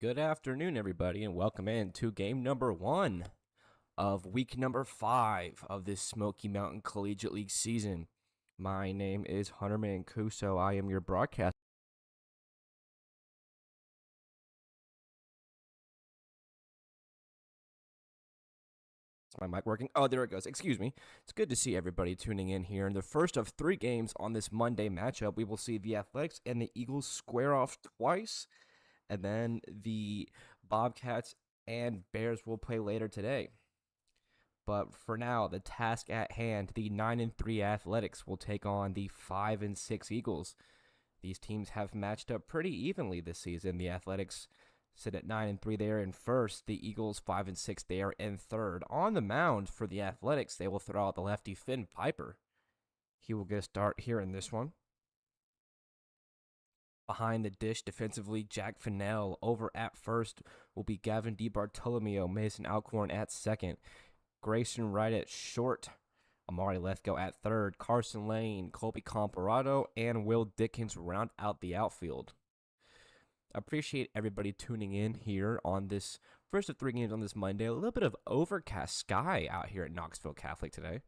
Good afternoon, everybody, and welcome in to game number 1 of week number 5 of this Smoky Mountain Collegiate League season. My name is Hunter Mancuso. I am your broadcast. Is my mic working? Oh, there it goes. Excuse me. It's good to see everybody tuning in here. In the first of 3 games on this Monday matchup, we will see the Athletics and the Eagles square off twice, and then the Bobcats and Bears will play later today. But for now, the task at hand, the 9-3 Athletics will take on the 5-6 Eagles. These teams have matched up pretty evenly this season. The Athletics sit at 9-3 there in first. The Eagles 5-6 there in third. On the mound for the Athletics, they will throw out the lefty Finn Piper. He will get a start here in this one. Behind the dish defensively, Jack Fennell. Over at first will be Gavin DiBartolomeo. Mason Alcorn at second. Grayson Wright at short. Amari Lethgo at third. Carson Lane, Colby Comparado, and Will Dickens round out the outfield. Appreciate everybody tuning in here on this first of 3 games on this Monday. A little bit of overcast sky out here at Knoxville Catholic today.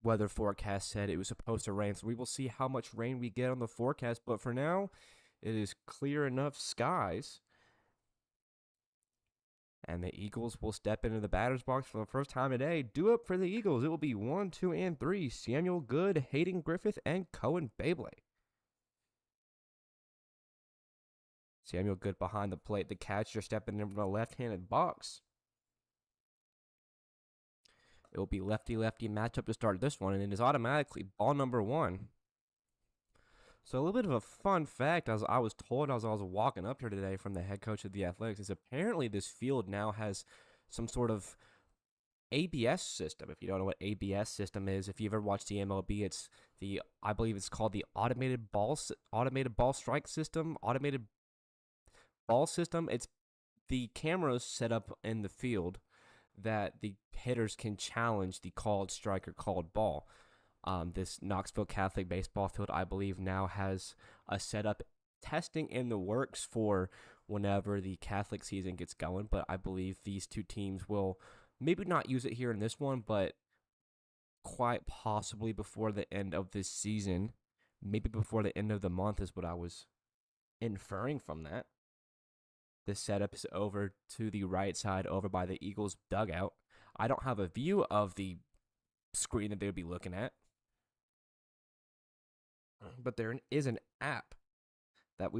Weather forecast said it was supposed to rain, so we will see how much rain we get on the forecast. But for now, it is clear enough skies. And the Eagles will step into the batter's box for the first time today. Due up for the Eagles, it will be 1, 2, and 3. Samuel Good, Hayden Griffith, and Cohen Beyblade. Samuel Good behind the plate. The catcher stepping in from the left-handed box. It will be lefty-lefty matchup to start this one, and it is automatically ball number 1. So a little bit of a fun fact, as I was told as I was walking up here today from the head coach of the Athletics, is apparently this field now has some sort of ABS system. If you don't know what ABS system is, if you've ever watched the MLB, it's I believe it's called the automated ball strike system, automated ball system. It's the cameras set up in the field that the hitters can challenge the called strike or called ball. This Knoxville Catholic baseball field, I believe, now has a setup testing in the works for whenever the Catholic season gets going. But I believe these two teams will maybe not use it here in this one, but quite possibly before the end of this season, maybe before the end of the month is what I was inferring from that. This setup is over to the right side, over by the Eagles dugout. I don't have a view of the screen that they would be looking at, but there is an app that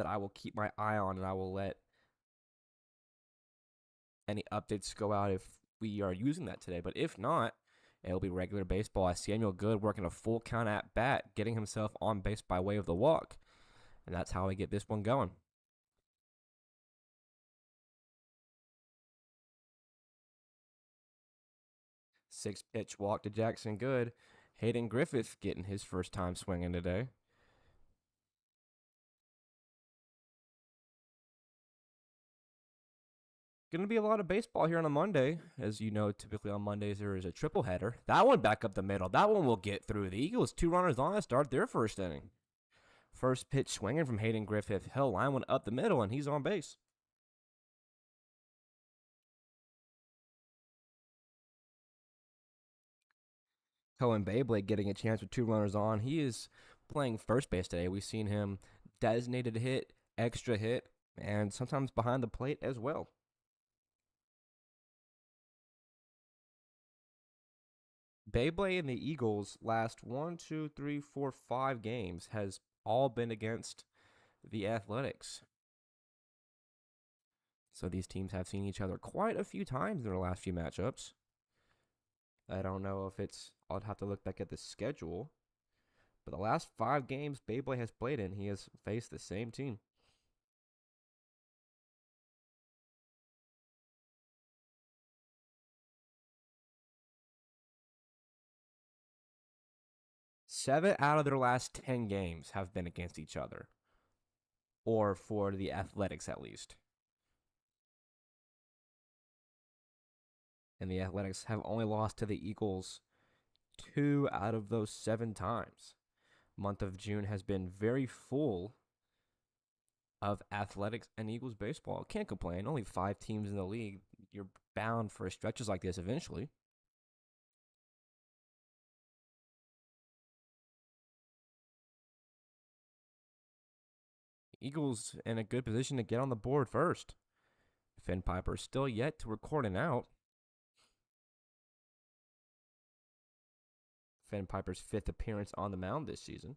I will keep my eye on, and I will let any updates go out if we are using that today. But if not, it'll be regular baseball. As Samuel Good working a full count at bat, getting himself on base by way of the walk, and that's how we get this one going. Six pitch walk to Jackson Good. Hayden Griffith getting his first time swinging today. Going to be a lot of baseball here on a Monday. As you know, typically on Mondays there is a triple header. That one back up the middle. That one will get through. The Eagles 2 runners on to start their first inning. First pitch swinging from Hayden Griffith. He'll line one up the middle, and he's on base. Cohen Beyblade getting a chance with 2 runners on. He is playing first base today. We've seen him designated hit, extra hit, and sometimes behind the plate as well. Beyblade and the Eagles last 1, 2, 3, 4, 5 games has all been against the Athletics. So these teams have seen each other quite a few times in their last few matchups. I don't know if I'll have to look back at the schedule. But the last 5 games Beyblade has played in, he has faced the same team. Seven out of their last 10 games have been against each other. Or for the Athletics, at least. And the Athletics have only lost to the Eagles 2 out of those 7 times. Month of June has been very full of athletics and Eagles baseball. Can't complain. Only 5 teams in the league. You're bound for stretches like this eventually. Eagles in a good position to get on the board first. Finn Piper still yet to record an out. Finn Piper's 5th appearance on the mound this season.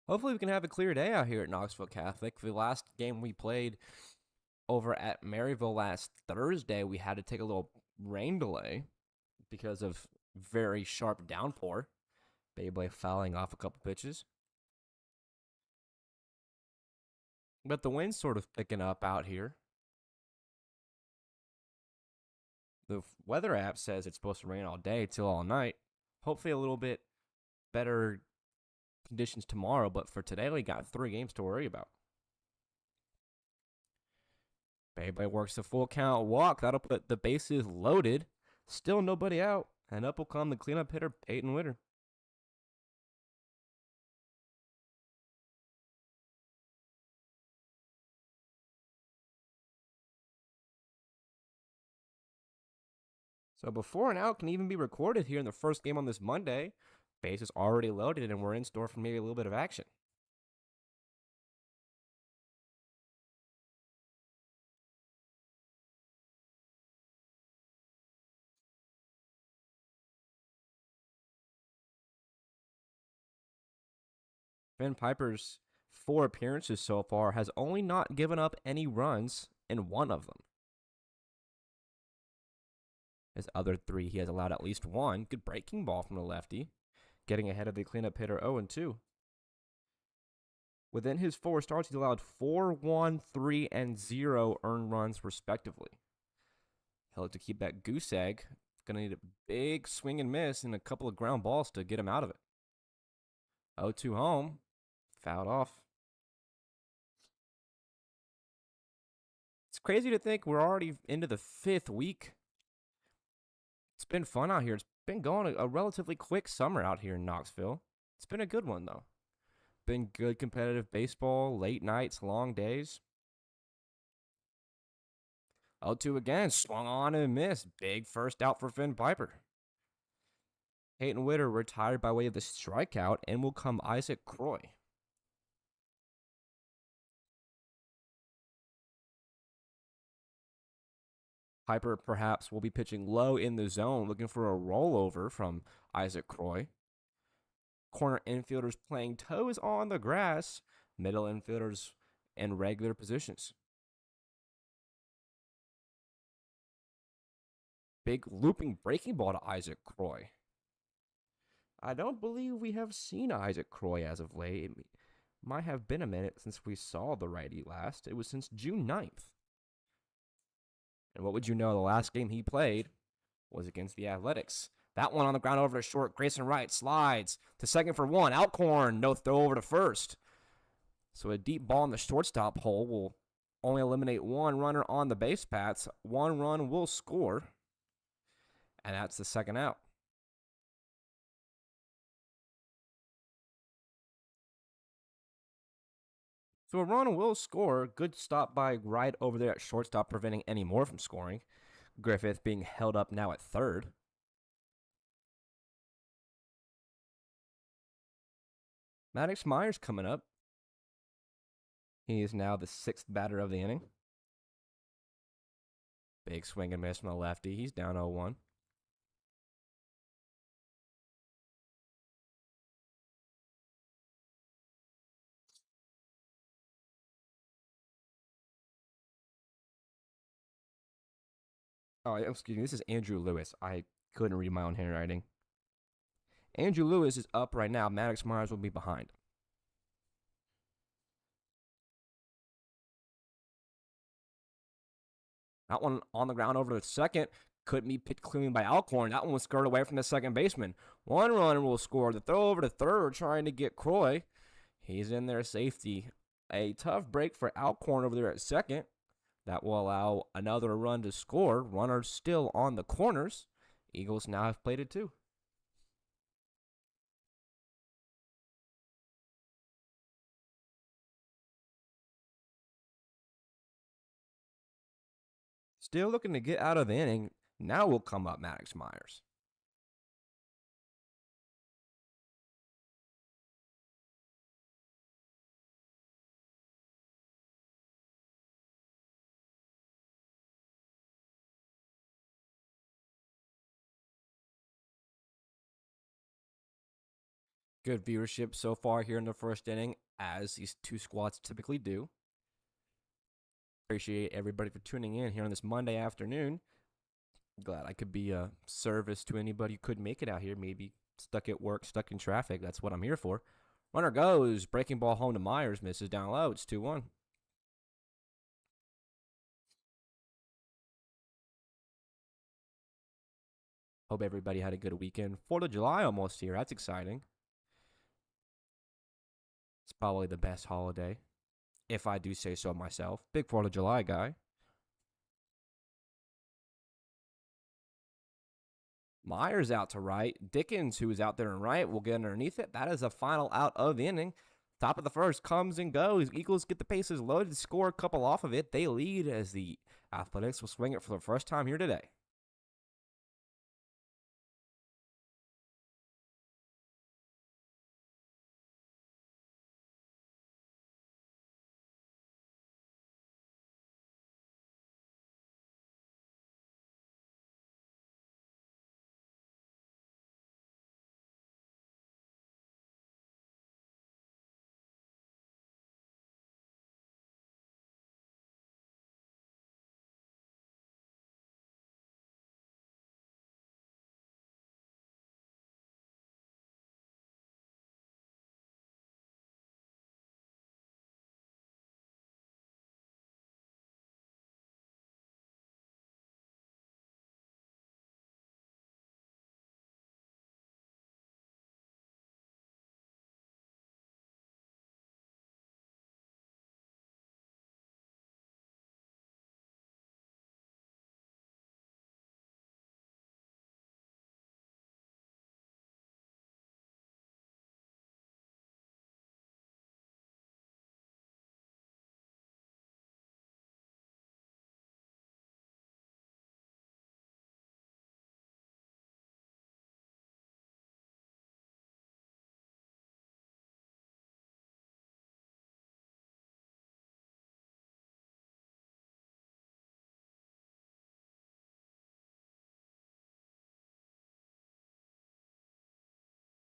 Hopefully we can have a clear day out here at Knoxville Catholic. The last game we played over at Maryville last Thursday, we had to take a little rain delay because of very sharp downpour. Beyblade fouling off a couple pitches. But the wind's sort of picking up out here. The weather app says it's supposed to rain all day till all night. Hopefully a little bit better conditions tomorrow, but for today we got 3 games to worry about. Beyblade works the full count walk. That'll put the bases loaded. Still nobody out. And up will come the cleanup hitter, Peyton Witter. So before an out can even be recorded here in the first game on this Monday, base is already loaded and we're in store for maybe a little bit of action. Finn Piper's 4 appearances so far has only not given up any runs in 1 of them. His other 3, he has allowed at least 1. Good breaking ball from the lefty, getting ahead of the cleanup hitter 0-2. Within his 4 starts, he's allowed 4, 1, 3, and 0 earned runs respectively. He'll have to keep that goose egg. Going to need a big swing and miss and a couple of ground balls to get him out of it. 0-2 home. Fouled off. It's crazy to think we're already into the 5th week. It's been fun out here. It's been going a relatively quick summer out here in Knoxville. It's been a good one, though. Been good competitive baseball, late nights, long days. 0-2 again, swung on and missed. Big first out for Finn Piper. Peyton Witter retired by way of the strikeout, and will come Isaac Croy. Piper perhaps will be pitching low in the zone, looking for a rollover from Isaac Croy. Corner infielders playing toes on the grass. Middle infielders in regular positions. Big looping breaking ball to Isaac Croy. I don't believe we have seen Isaac Croy as of late. It might have been a minute since we saw the righty last. It was since June 9th. And what would you know, the last game he played was against the Athletics. That one on the ground over to short. Grayson Wright slides to second for 1. Alcorn, no throw over to first. So a deep ball in the shortstop hole will only eliminate 1 runner on the base paths. 1 run will score. And that's the second out. So a run will score. Good stop by Wright over there at shortstop, preventing any more from scoring. Griffith being held up now at third. Maddox Myers coming up. He is now the 6th batter of the inning. Big swing and miss from the lefty. He's down 0-1. Oh, excuse me. This is Andrew Lewis. I couldn't read my own handwriting. Andrew Lewis is up right now. Maddox Myers will be behind. That one on the ground over to second. Couldn't be pitched cleanly by Alcorn. That one was skirted away from the second baseman. 1 runner will score. The throw over to third, trying to get Croy. He's in there, safety. A tough break for Alcorn over there at second. That will allow another run to score. Runners still on the corners. Eagles now have played it too. Still looking to get out of the inning. Now will come up Maddox Myers. Good viewership so far here in the first inning, as these two squads typically do. Appreciate everybody for tuning in here on this Monday afternoon. Glad I could be a service to anybody who couldn't make it out here. Maybe stuck at work, stuck in traffic. That's what I'm here for. Runner goes. Breaking ball home to Myers. Misses down low. It's 2-1. Hope everybody had a good weekend. 4th of July almost here. That's exciting. It's probably the best holiday, if I do say so myself. Big 4th of July guy. Myers out to right. Dickens, who is out there in right, will get underneath it. That is a final out of the inning. Top of the first comes and goes. Eagles get the bases loaded, score a couple off of it. They lead as the Athletics will swing it for the first time here today.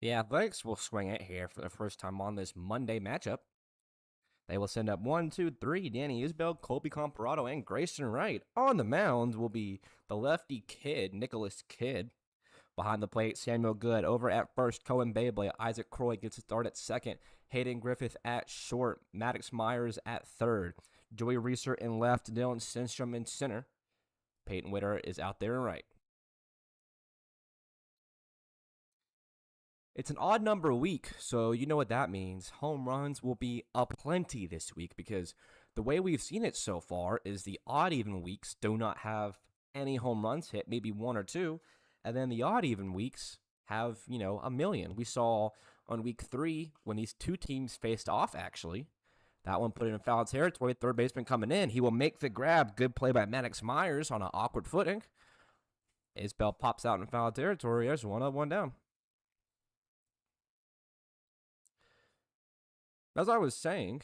The Athletics will swing it here for the first time on this Monday matchup. They will send up 1, 2, 3. Danny Isbell, Colby Comparado, and Grayson Wright. On the mound will be the lefty kid, Nicholas Kidd. Behind the plate, Samuel Good. Over at first, Cohen Beyblade. Isaac Croy gets a start at second. Hayden Griffith at short. Maddox Myers at third. Joey Reeser in left. Dylan Sindstrom in center. Peyton Witter is out there in right. It's an odd number week, so you know what that means. Home runs will be aplenty this week because the way we've seen it so far is the odd even weeks do not have any home runs hit, maybe one or two, and then the odd even weeks have, a million. We saw on week 3 when these two teams faced off, actually. That one put it in foul territory. Third baseman coming in. He will make the grab. Good play by Maddox Myers on an awkward footing. Isbell pops out in foul territory. There's one up, one down. As I was saying,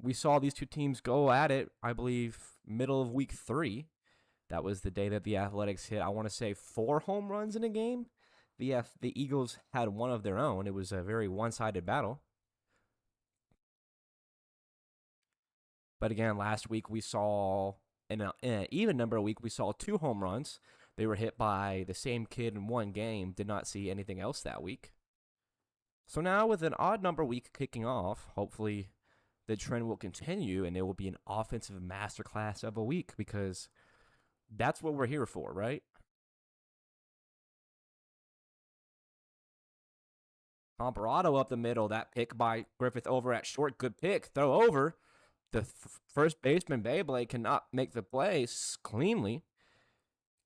we saw these two teams go at it, I believe, middle of week 3. That was the day that the Athletics hit, I want to say, 4 home runs in a game. The Eagles had one of their own. It was a very one-sided battle. But again, last week we saw, in an even number of week, we saw 2 home runs. They were hit by the same kid in one game. Did not see anything else that week. So now with an odd number week kicking off, hopefully the trend will continue and it will be an offensive masterclass of a week because that's what we're here for, right? Comparado up the middle. That pick by Griffith over at short. Good pick. Throw over. The first baseman, Beyblade, cannot make the play cleanly.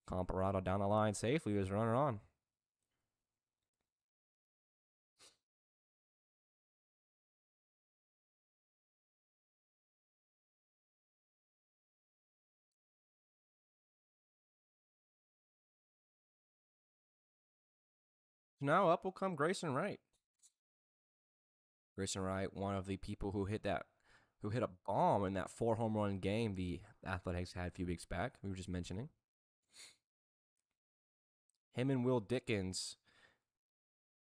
Comparado down the line safely with his runner on. Now up will come Grayson Wright. Grayson Wright, one of the people who hit a bomb in that 4-home run game the Athletics had a few weeks back. We were just mentioning. Him and Will Dickens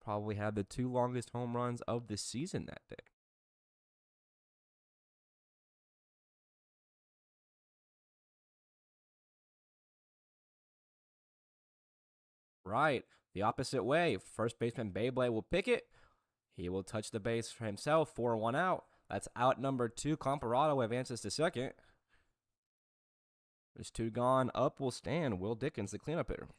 probably had the 2 longest home runs of the season that day. Right, the opposite way. First baseman Beyblade will pick it. He will touch the base for himself. 4-1 out. That's out number 2. Comparado advances to second. There's 2 gone. Up will stand Will Dickens, the cleanup hitter.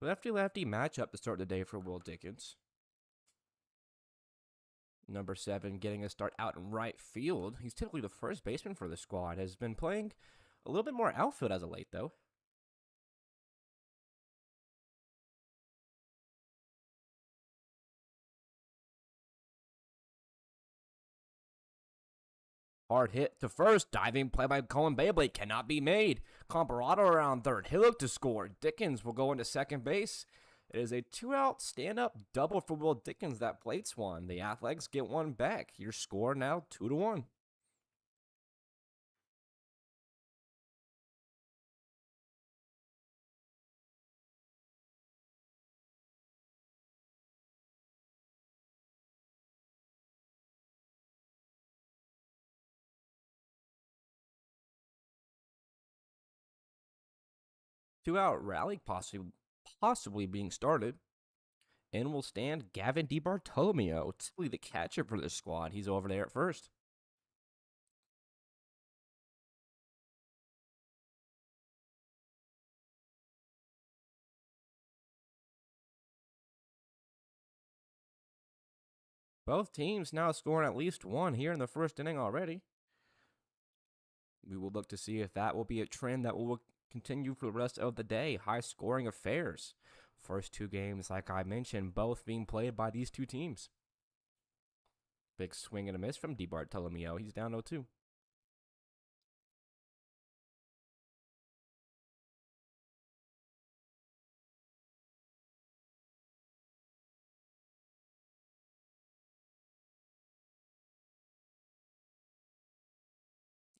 Lefty-lefty matchup to start the day for Will Dickens. Number 7 getting a start out in right field. He's typically the first baseman for the squad. Has been playing a little bit more outfield as of late, though. Hard hit to first. Diving play by Colin Beyblade cannot be made. Comparado around third. He'll look to score. Dickens will go into second base. It is a 2-out stand-up double for Will Dickens that plates one. The Athletics get one back. Your score now 2-1. Two-out rally possibly being started. In will stand Gavin DiBartolomeo, typically the catcher for this squad. He's over there at first. Both teams now scoring at least one here in the first inning already. We will look to see if that will be a trend that will continue for the rest of the day. High scoring affairs. First 2 games, like I mentioned, both being played by these 2 teams. Big swing and a miss from DiBartolomeo. He's down 0-2.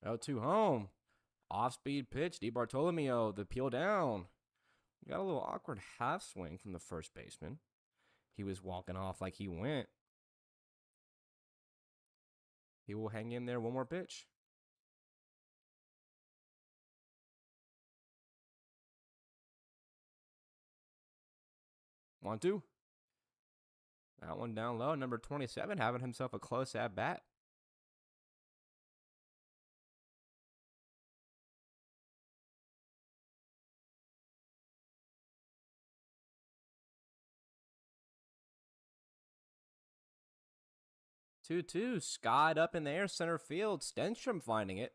Oh, 2 home. Off-speed pitch. DiBartolomeo, the peel down. Got a little awkward half swing from the first baseman. He was walking off like he went. He will hang in there one more pitch. 1-2. That one down low. Number 27 having himself a close at bat. Two skied up in the air, center field. Stenstrom finding it.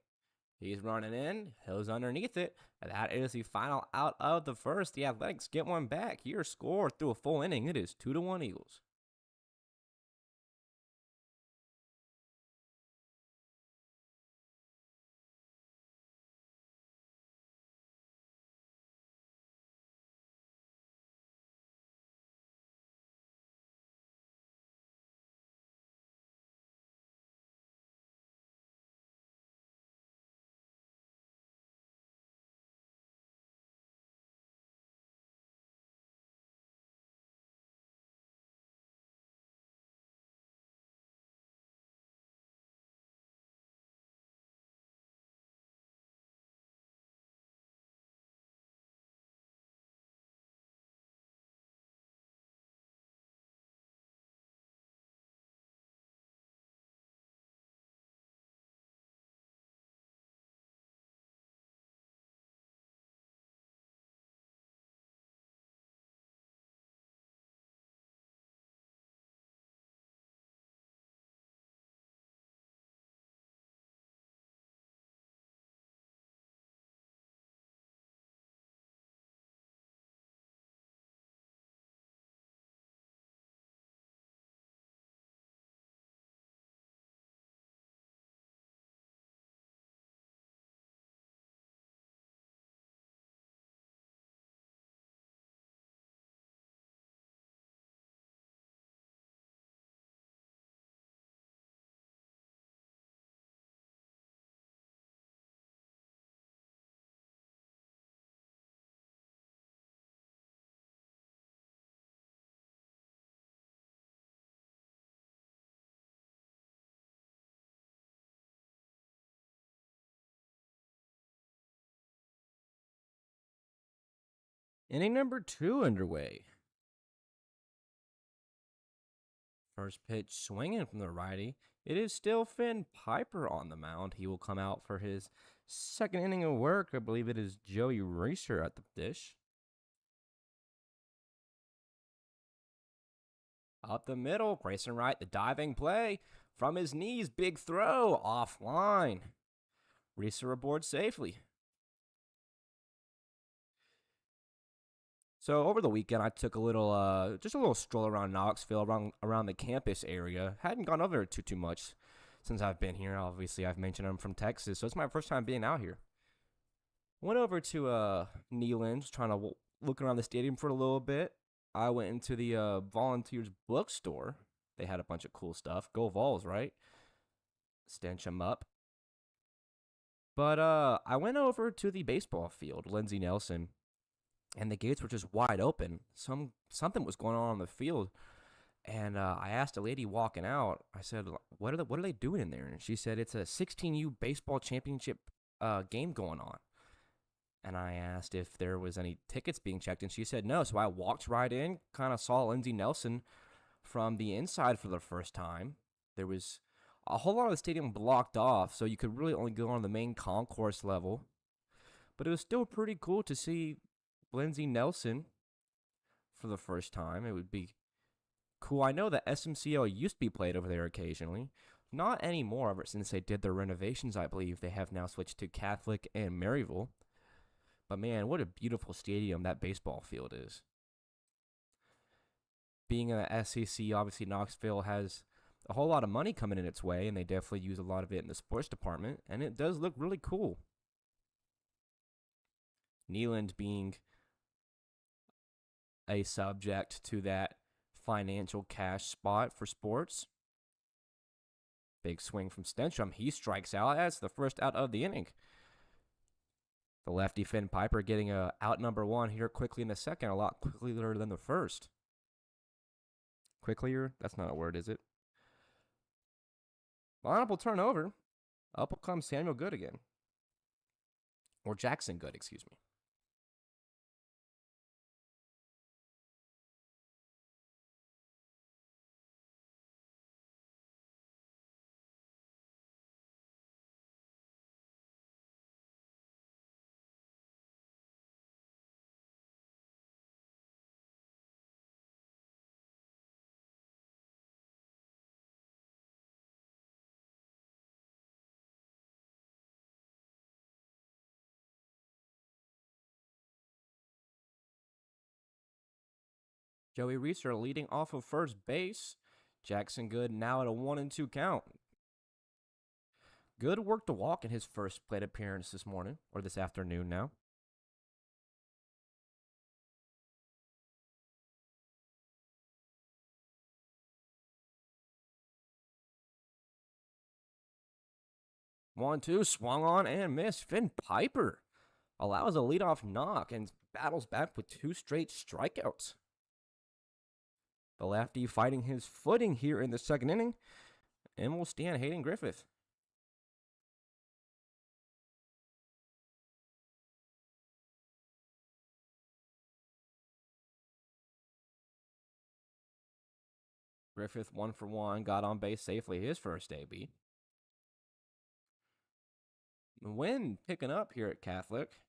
He's running in. Hill's underneath it. And that is the final out of the first. The Athletics get one back. Your score through a full inning. It is 2-1 Eagles. Inning number 2 underway. First pitch swinging from the righty. It is still Finn Piper on the mound. He will come out for his second inning of work. I believe it is Joey Reeser at the dish. Up the middle, racing right, the diving play. From his knees, big throw, offline. Reeser aboard safely. So over the weekend, I took a little, just a little stroll around Knoxville, around the campus area. Hadn't gone over there too much since I've been here. Obviously, I've mentioned I'm from Texas, so it's my first time being out here. Went over to Neyland's, trying to look around the stadium for a little bit. I went into the Volunteers bookstore. They had a bunch of cool stuff. Go Vols, right? Stench 'em up. But I went over to the baseball field, Lindsey Nelson, and the gates were just wide open. Something was going on the field, and I asked a lady walking out. I said, "What are they doing in there?" And she said, "It's a 16U baseball championship game going on." And I asked if there was any tickets being checked, and she said no. So I walked right in, kind of saw Lindsey Nelson from the inside for the first time. There was a whole lot of the stadium blocked off, so you could really only go on the main concourse level. But it was still pretty cool to see Lindsey Nelson for the first time. It would be cool. I know that SMCL used to be played over there occasionally. Not anymore, ever since they did their renovations, I believe. They have now switched to Catholic and Maryville. But man, what a beautiful stadium that baseball field is. Being an SEC, obviously Knoxville has a whole lot of money coming in its way, and they definitely use a lot of it in the sports department, and it does look really cool. Neyland being a subject to that financial cash spot for sports. Big swing from Stenchum. He strikes out. That's the first out of the inning. The lefty Finn Piper getting out number 1 here quickly in the second, a lot quicker than the first. Quicklier? That's not a word, is it? Lineup will turn over. Up will come Samuel Good again. Or Jackson Good, excuse me. Joey Reeser leading off of first base. Jackson Good now at a 1-2 count. Good worked a walk in his first plate appearance this morning, or this afternoon now. One, two, swung on and missed. Finn Piper allows a leadoff knock and battles back with 2 straight strikeouts. The lefty fighting his footing here in the second inning, and will stand Hayden Griffith. Griffith 1 for 1, got on base safely his first AB. The wind picking up here at Catholic.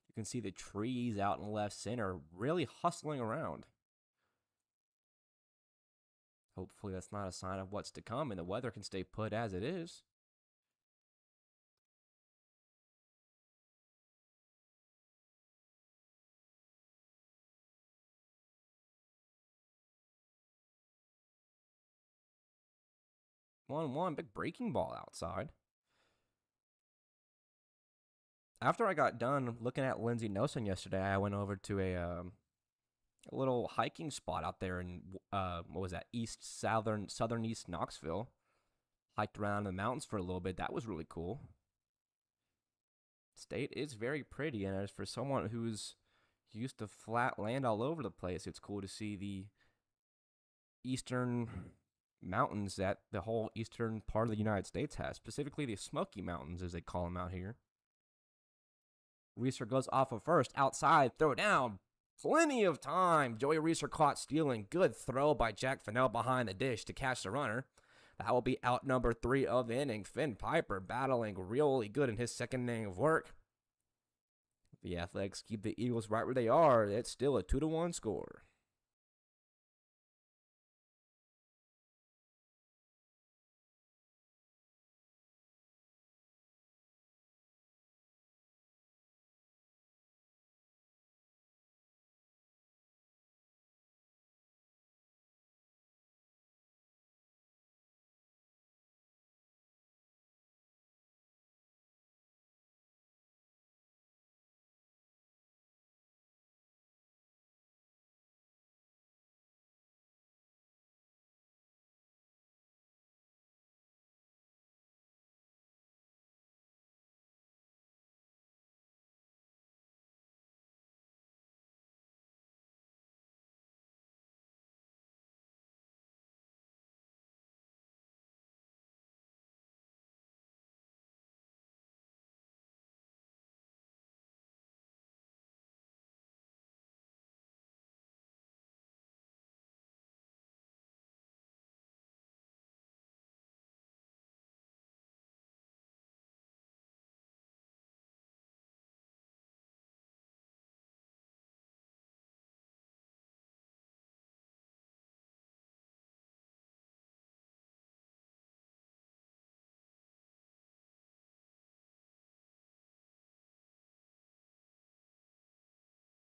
You can see the trees out in left center really hustling around. Hopefully that's not a sign of what's to come and the weather can stay put as it is. One big breaking ball outside. After I got done looking at Lindsey Nelson yesterday, I went over to a little hiking spot out there in what was that, southern east Knoxville. Hiked around the mountains for a little bit. That was really cool. State is very pretty, and as for someone who's used to flat land all over the place, it's cool to see the eastern mountains that the whole eastern part of the United States has, specifically the Smoky Mountains, as they call them out here. Reeser goes off of first, outside, throw it down, Plenty of time. Joey Reeser caught stealing. Good throw by Jack Fennell behind the dish to catch the runner. That will be out number 3 of the inning. Finn Piper battling really good in his second inning of work. The Athletics keep the Eagles right where they are. It's still a 2-1 score.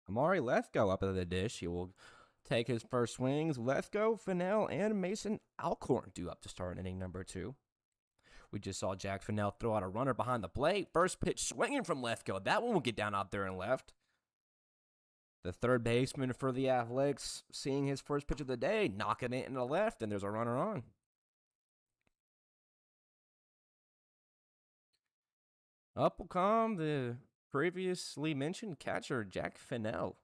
Amari Lethgo up at the dish. He will take his first swings. Lethgo, Fennell, and Mason Alcorn due up to start inning number 2. We just saw Jack Fennell throw out a runner behind the plate. First pitch swinging from Lethgo. That one will get down out there and left. The third baseman for the Athletics seeing his first pitch of the day, knocking it in the left, and there's a runner on. Up will come the previously mentioned catcher, Jack Fennell.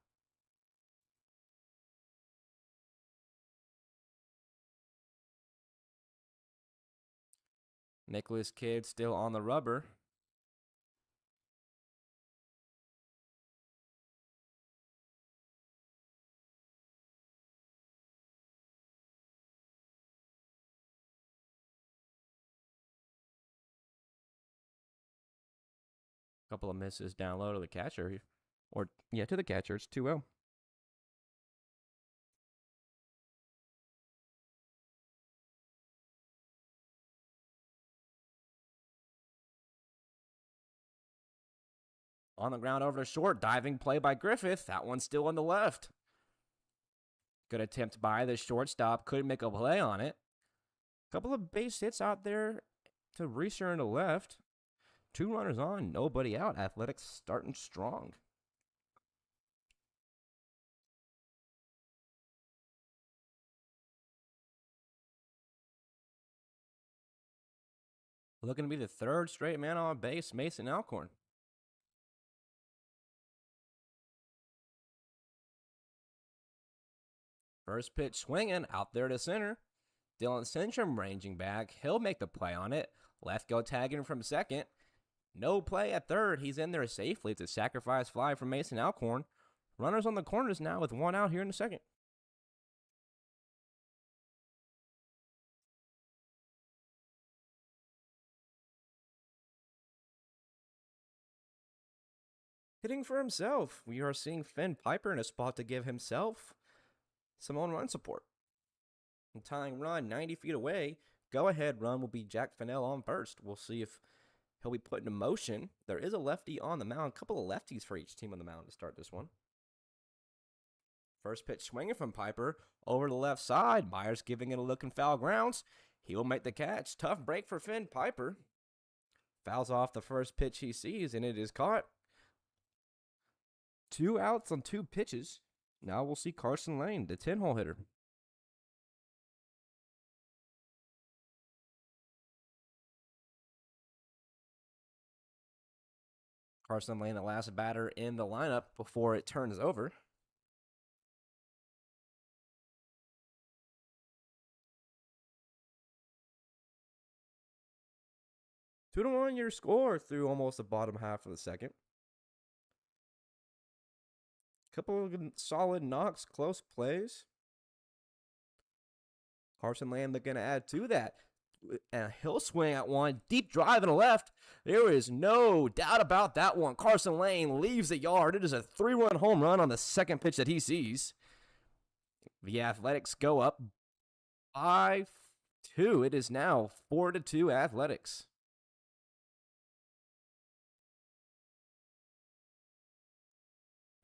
Nicholas Kidd still on the rubber. Couple of misses down low to the catcher. To the catcher. It's 2-0. On the ground over to short. Diving play by Griffith. That one's still on the left. Good attempt by the shortstop. Couldn't make a play on it. Couple of base hits out there to Reeser in the left. 2 runners on, nobody out. Athletics starting strong. Looking to be the third straight man on base, Mason Alcorn. First pitch swinging out there to center. Dylan Centrum ranging back. He'll make the play on it. Lethgo tagging from second. No play at third. He's in there safely. It's a sacrifice fly from Mason Alcorn. Runners on the corners now with 1 out here in the second. Hitting for himself. We are seeing Finn Piper in a spot to give himself some on run support. And tying run 90 feet away. Go ahead run will be Jack Fennell on first. We'll see if he'll be put into motion. There is a lefty on the mound. A couple of lefties for each team on the mound to start this one. First pitch swinging from Piper over the left side. Myers giving it a look in foul grounds. He will make the catch. Tough break for Finn Piper. Fouls off the first pitch he sees, and it is caught. 2 outs on 2 pitches. Now we'll see Carson Lane, the 10-hole hitter. Carson Lane, the last batter in the lineup before it turns over. Two to one your score through almost the bottom half of the second. Couple of solid knocks, close plays. Carson Land looking to add to that. And a hill swing at one, deep drive and a left. There is no doubt about that one. Carson Lane leaves the yard. It is a 3-run home run on the second pitch that he sees. The Athletics go up 5-2. It is now 4-2 Athletics.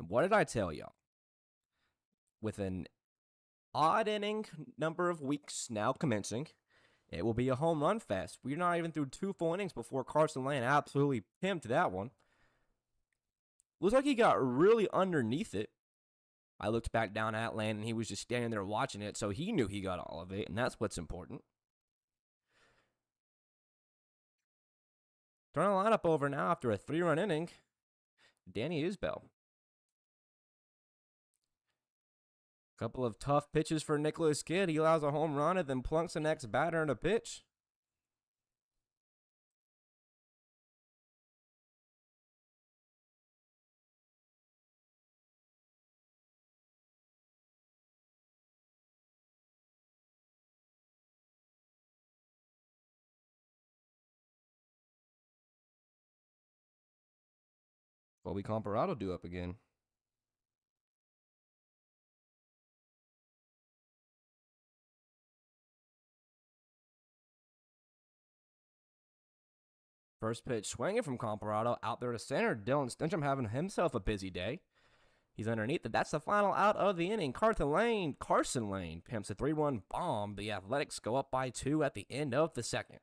And what did I tell y'all? With an odd inning number of weeks now commencing, it will be a home run fest. We're not even through 2 full innings before Carson Lane absolutely pimped that one. Looks like he got really underneath it. I looked back down at Lane, and he was just standing there watching it, so he knew he got all of it, and that's what's important. Turn the lineup over now after a 3-run inning. Danny Isbell. Couple of tough pitches for Nicholas Kidd. He allows a home run and then plunks the next batter in a pitch. Colby Comparado due up again. First pitch swinging from Comparado out there to center. Dylan Stincham having himself a busy day. He's underneath it. That's the final out of the inning. Carson Lane pimps a 3-run bomb. The Athletics go up by 2 at the end of the second.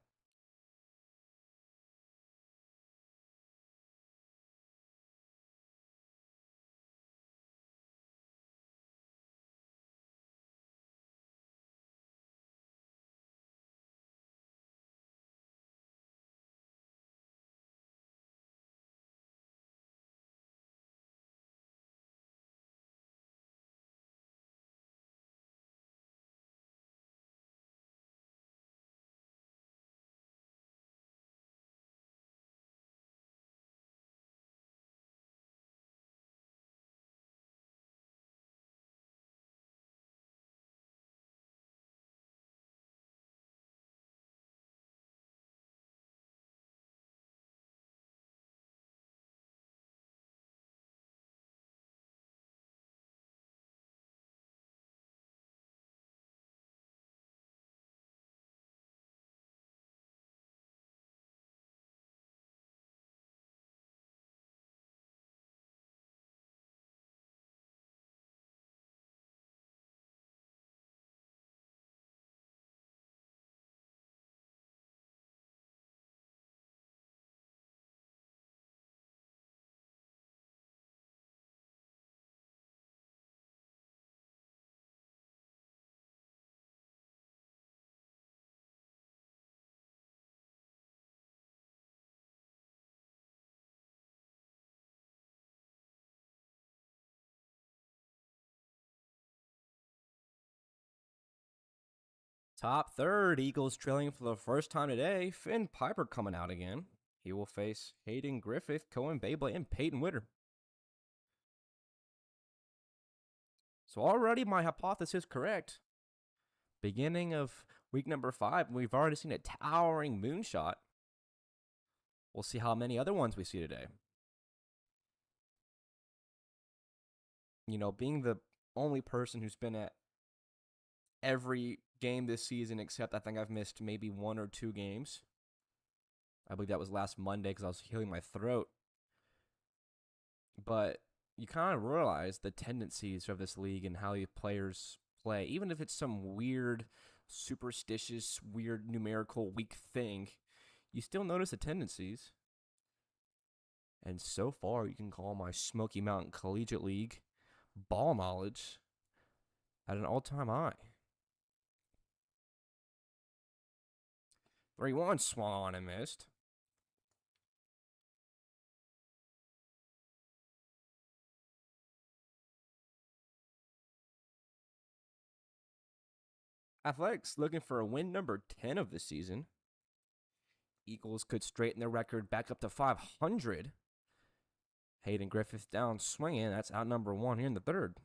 Top third, Eagles trailing for the first time today. Finn Piper coming out again. He will face Hayden Griffith, Cohen Beyblade, and Peyton Witter. So already my hypothesis correct. Beginning of week number 5, we've already seen a towering moonshot. We'll see how many other ones we see today. You know, being the only person who's been at every game this season, except I think I've missed maybe 1 or 2 games. I believe that was last Monday because I was healing my throat. But you kind of realize the tendencies of this league and how the players play. Even if it's some weird, superstitious, weird numerical weak thing, you still notice the tendencies. And so far, you can call my Smoky Mountain Collegiate League ball knowledge at an all-time high. 3-1 swung on and missed. Athletics looking for a win number 10 of the season. Eagles could straighten their record back up to 500 Hayden Griffith down swinging. That's out number 1 here in the third.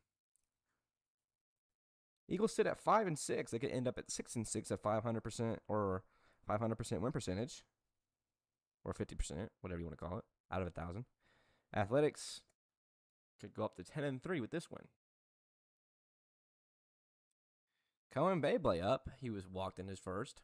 Eagles sit at 5-6. They could end up at 6-6 at 500% or 500% win percentage, or 50%, whatever you want to call it, out of 1,000. Athletics could go up to 10-3 with this win. Cohen Beyblade up. He was walked in his first.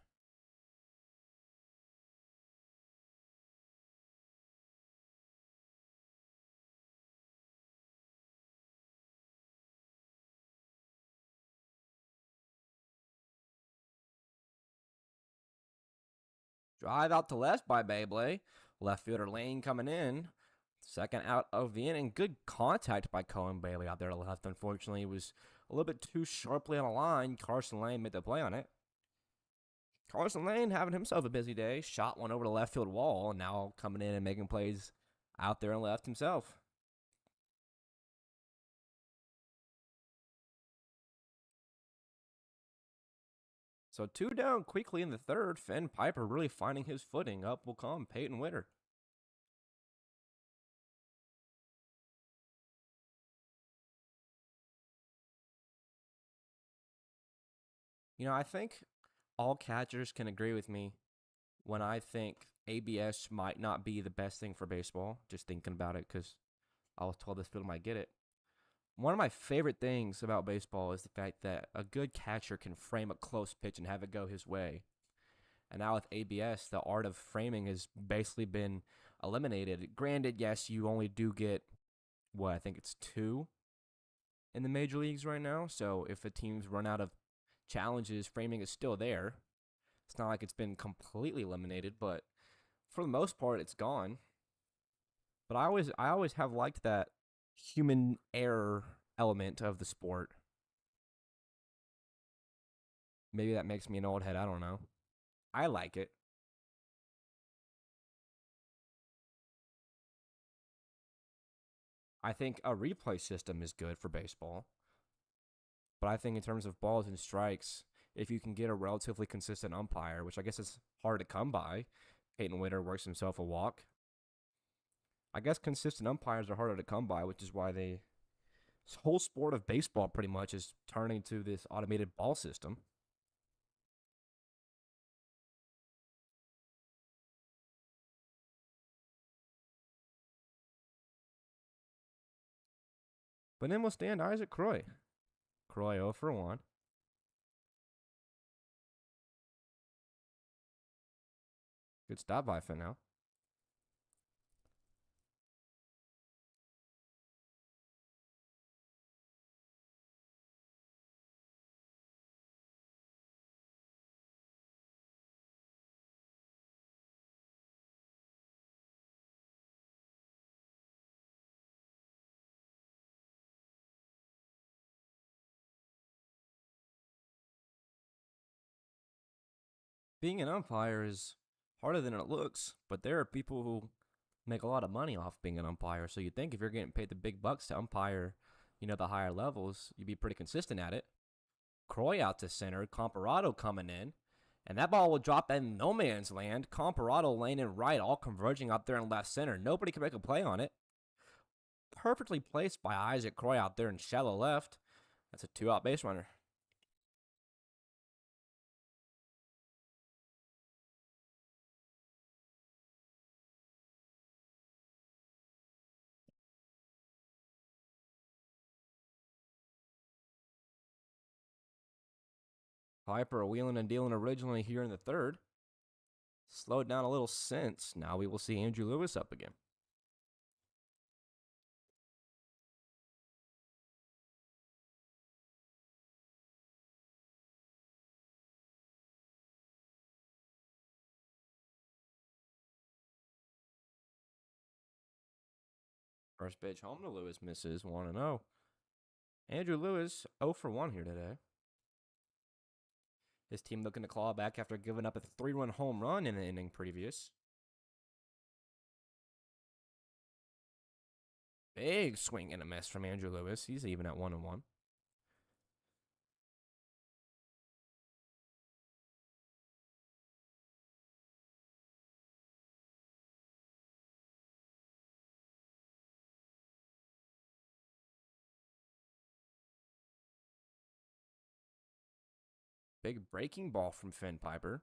Drive out to left by Beyblade. Left fielder Lane coming in. Second out of the inning. Good contact by Cohen Bailey out there to left. Unfortunately, it was a little bit too sharply on the line. Carson Lane made the play on it. Carson Lane having himself a busy day. Shot one over the left field wall. And now coming in and making plays out there and left himself. So 2 down quickly in the third. Finn Piper really finding his footing. Up will come Peyton Witter. You know, I think all catchers can agree with me when I think ABS might not be the best thing for baseball. Just thinking about it because I was told this field might get it. One of my favorite things about baseball is the fact that a good catcher can frame a close pitch and have it go his way. And now with ABS, the art of framing has basically been eliminated. Granted, yes, you only do get, I think it's 2 in the major leagues right now. So if a team's run out of challenges, framing is still there. It's not like it's been completely eliminated, but for the most part, it's gone. But I always have liked that human error element of the sport. Maybe that makes me an old head. I don't know. I like it. I think a replay system is good for baseball. But I think in terms of balls and strikes, if you can get a relatively consistent umpire, which I guess is hard to come by, Peyton Witter works himself a walk. I guess consistent umpires are harder to come by, which is why this whole sport of baseball pretty much is turning to this automated ball system. But then we'll stand Isaac Croy. Croy 0 for 1. Good stop by for now. Being an umpire is harder than it looks, but there are people who make a lot of money off being an umpire. So you'd think if you're getting paid the big bucks to umpire, the higher levels, you'd be pretty consistent at it. Croy out to center, Comparado coming in, and that ball will drop in no man's land. Comparado lane and right, all converging out there in left center. Nobody can make a play on it. Perfectly placed by Isaac Croy out there in shallow left. That's a 2-out base runner. Piper wheeling and dealing originally here in the third. Slowed down a little since. Now we will see Andrew Lewis up again. First pitch home to Lewis misses 1-0. Andrew Lewis 0 for 1 here today. His team looking to claw back after giving up a 3-run home run in the inning previous. Big swing and a miss from Andrew Lewis. He's even at 1-1. Big breaking ball from Finn Piper.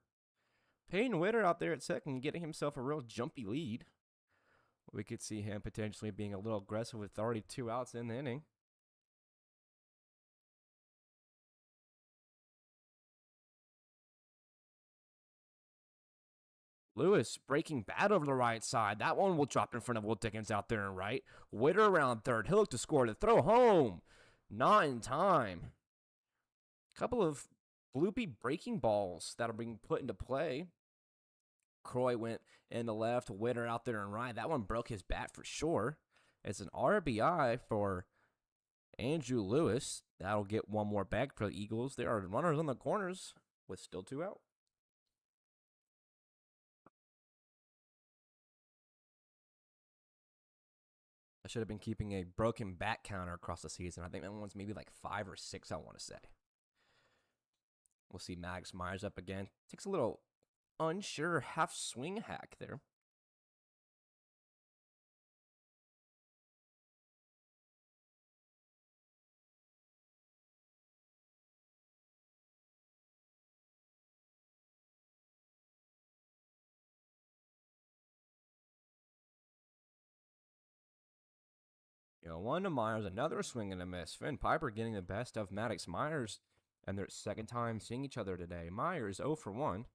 Peyton Witter out there at second, getting himself a real jumpy lead. We could see him potentially being a little aggressive with already 2 outs in the inning. Lewis breaking bad over the right side. That one will drop in front of Will Dickens out there and right. Witter around third. He'll look to score to throw home. Not in time. Couple of bloopy breaking balls that are being put into play. Croy went in the left. Witter out there and right. That one broke his bat for sure. It's an RBI for Andrew Lewis. That'll get one more back for the Eagles. There are runners on the corners with still 2 out. I should have been keeping a broken bat counter across the season. I think that one's maybe like 5 or 6, I want to say. We'll see Maddox Myers up again. Takes a little unsure half swing hack there. One to Myers, another swing and a miss. Finn Piper getting the best of Maddox Myers, and their second time seeing each other today. Myers 0 for 1.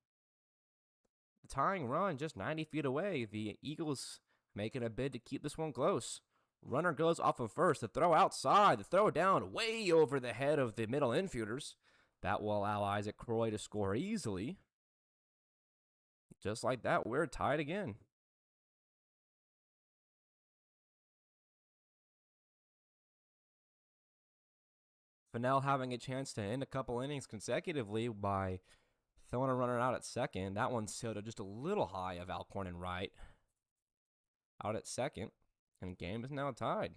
The tying run just 90 feet away. The Eagles making a bid to keep this one close. Runner goes off of first. The throw outside. The throw down way over the head of the middle infielders. That will allow Isaac Croy to score easily. Just like that, we're tied again. Fennell having a chance to end a couple innings consecutively by throwing a runner out at second. That one sailed just a little high of Alcorn and Wright. Out at second, and the game is now tied.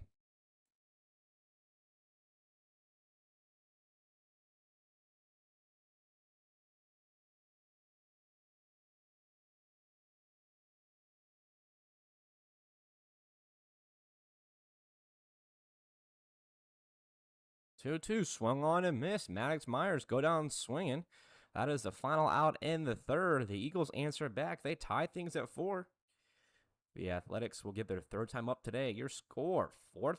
Two swung on and missed. Maddox Myers go down swinging. That is the final out in the third. The Eagles answer back. They tie things at 4. The Athletics will get their third time up today. Your score, 4-4.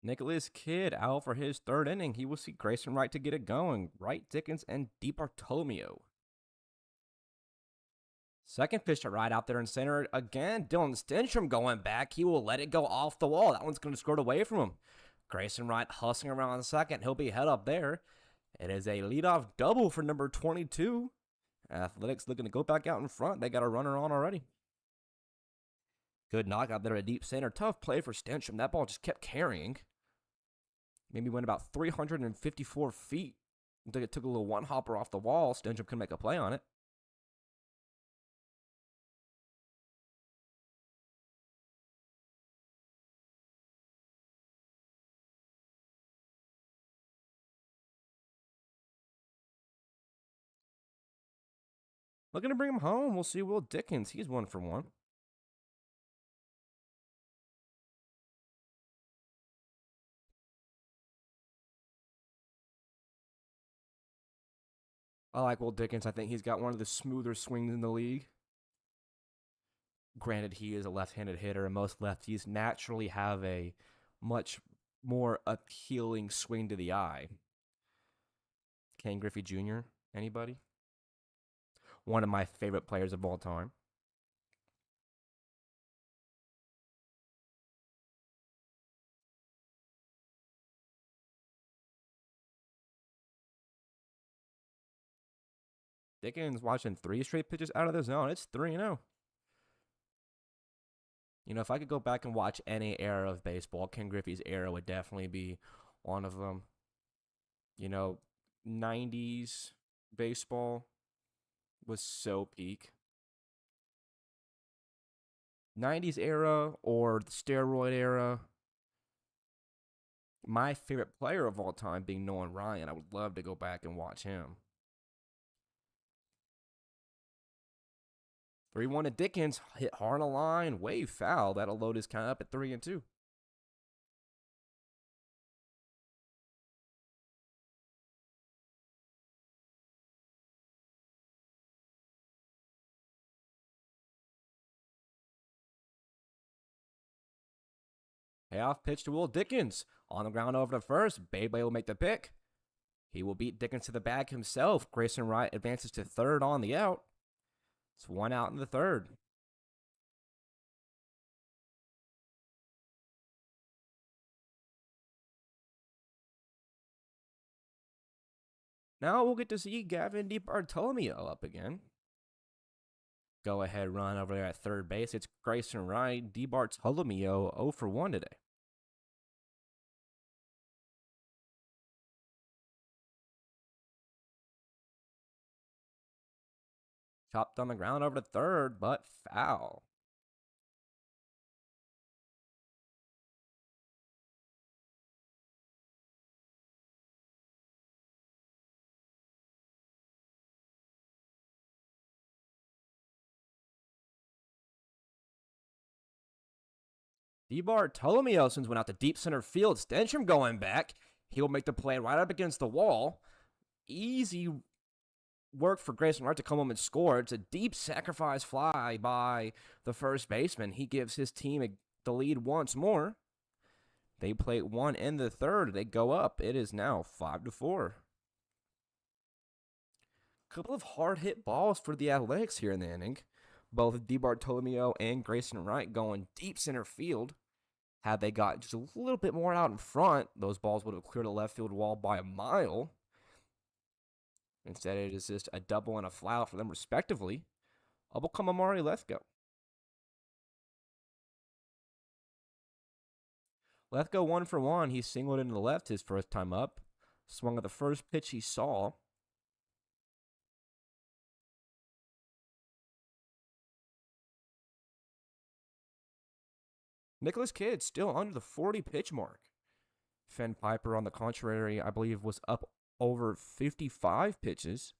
Nicholas Kidd out for his third inning. He will see Grayson Wright to get it going. Wright, Dickens, and DiBartolomeo. Second pitch to right out there in center. Again, Dylan Stenstrom going back. He will let it go off the wall. That one's going to squirt away from him. Grayson Wright hustling around the second. He'll be head up there. It is a leadoff double for number 22. Athletics looking to go back out in front. They got a runner on already. Good knockout there at deep center. Tough play for Stenstrom. That ball just kept carrying. Maybe went about 354 feet. I think it took a little one hopper off the wall. Stenstrom couldn't make a play on it. Looking to bring him home. We'll see Will Dickens. He's 1 for 1. I like Will Dickens. I think he's got one of the smoother swings in the league. Granted, he is a left-handed hitter, and most lefties naturally have a much more appealing swing to the eye. Ken Griffey Jr., anybody? One of my favorite players of all time. Dickens watching 3 straight pitches out of the zone. It's 3-0. You know, if I could go back and watch any era of baseball, Ken Griffey's era would definitely be one of them. You know, 90s baseball was so peak. 90s era or the steroid era. My favorite player of all time being Nolan Ryan. I would love to go back and watch him. 3-1 to Dickens. Hit hard on the line. Way foul. That'll load his count up at 3-2. Payoff pitch to Will Dickens. On the ground over to first. Beyblade will make the pick. He will beat Dickens to the bag himself. Grayson Wright advances to third on the out. It's 1 out in the third. Now we'll get to see Gavin DiBartolomeo up again. Go ahead run over there at third base. It's Grayson Wright. DiBartolomeo 0 for 1 today. Chopped on the ground over to third, but foul. DiBartolomeo since went out to deep center field. Stenstrom going back. He'll make the play right up against the wall. Easy work for Grayson Wright to come home and score. It's a deep sacrifice fly by the first baseman. He gives his team the lead once more. They play 1 in the third. They go up. It is now 5-4. Couple of hard hit balls for the Athletics here in the inning. Both DiBartolomeo and Grayson Wright going deep center field. Had they got just a little bit more out in front, those balls would have cleared the left field wall by a mile. Instead, it is just a double and a fly out for them, respectively. Up will come Amari Lethgo. Lethgo 1 for 1. He singled into the left his first time up. Swung at the first pitch he saw. Nicholas Kidd still under the 40 pitch mark. Fenn Piper, on the contrary, I believe was up over 55 pitches.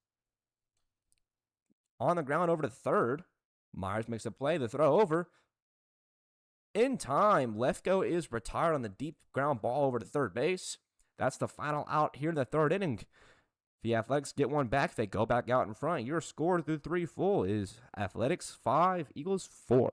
On the ground over to third. Myers makes a play. The throw over. In time, Lethgo is retired on the deep ground ball over to third base. That's the final out here in the third inning. If the Athletics get one back, they go back out in front. Your score through 3 full is Athletics 5, Eagles 4.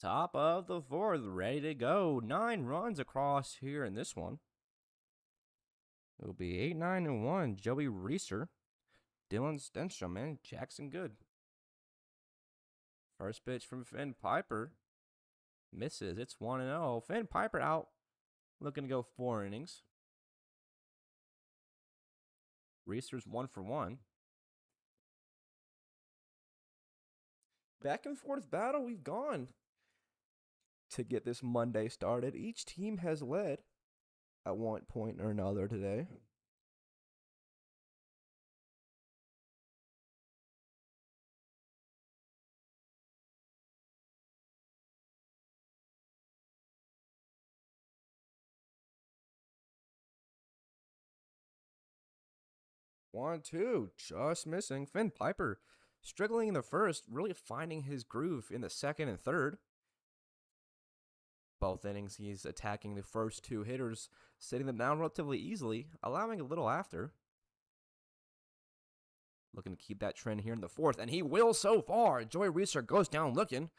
Top of the fourth, ready to go. 9 runs across here in this one. It'll be 8, 9, and 1. Joey Reeser, Dylan Stenstrom, and Jackson Good. First pitch from Finn Piper. Misses. It's 1-0. Finn Piper out. Looking to go 4 innings. Reeser's 1 for 1. Back and forth battle we've gone to get this Monday started. Each team has led at one point or another today. One, two, just missing. Finn Piper struggling in the first, really finding his groove in the second and third. Both innings, he's attacking the first 2 hitters, sitting them down relatively easily, allowing a little after. Looking to keep that trend here in the fourth, and he will so far. Joey Reeser goes down looking.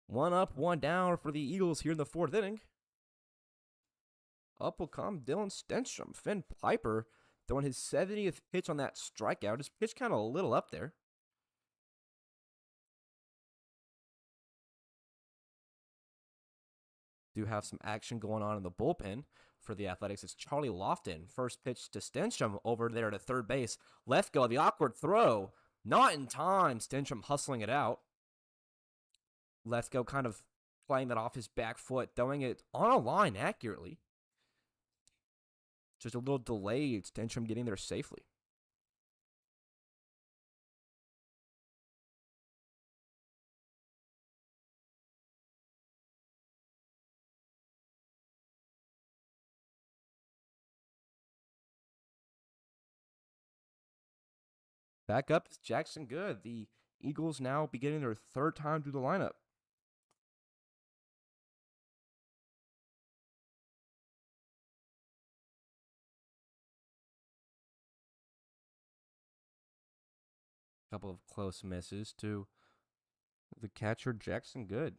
1 up, 1 down for the Eagles here in the 4th inning. Up will come Dylan Stenstrom. Finn Piper throwing his 70th pitch on that strikeout. His pitch kind of a little up there. Do have some action going on in the bullpen for the Athletics. It's Charlie Lofton. First pitch to Stenstrom over there to third base. Left go, the awkward throw. Not in time. Stenstrom hustling it out. Left go kind of playing that off his back foot, throwing it on a line accurately. Just a little delayed. Stenstrom getting there safely. Back up is Jackson Good. The Eagles now beginning their 3rd time through the lineup. Couple of close misses to the catcher, Jackson Good.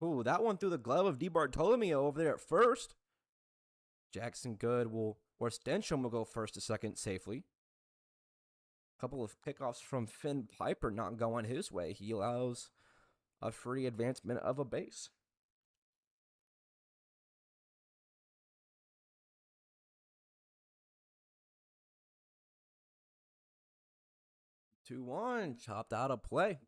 Ooh, that one through the glove of DeBartolomeo over there at first. Jackson Good or Stenstrom will go first to second safely. Couple of pickoffs from Finn Piper not going his way. He allows a free advancement of a base. 2-1, chopped out of play.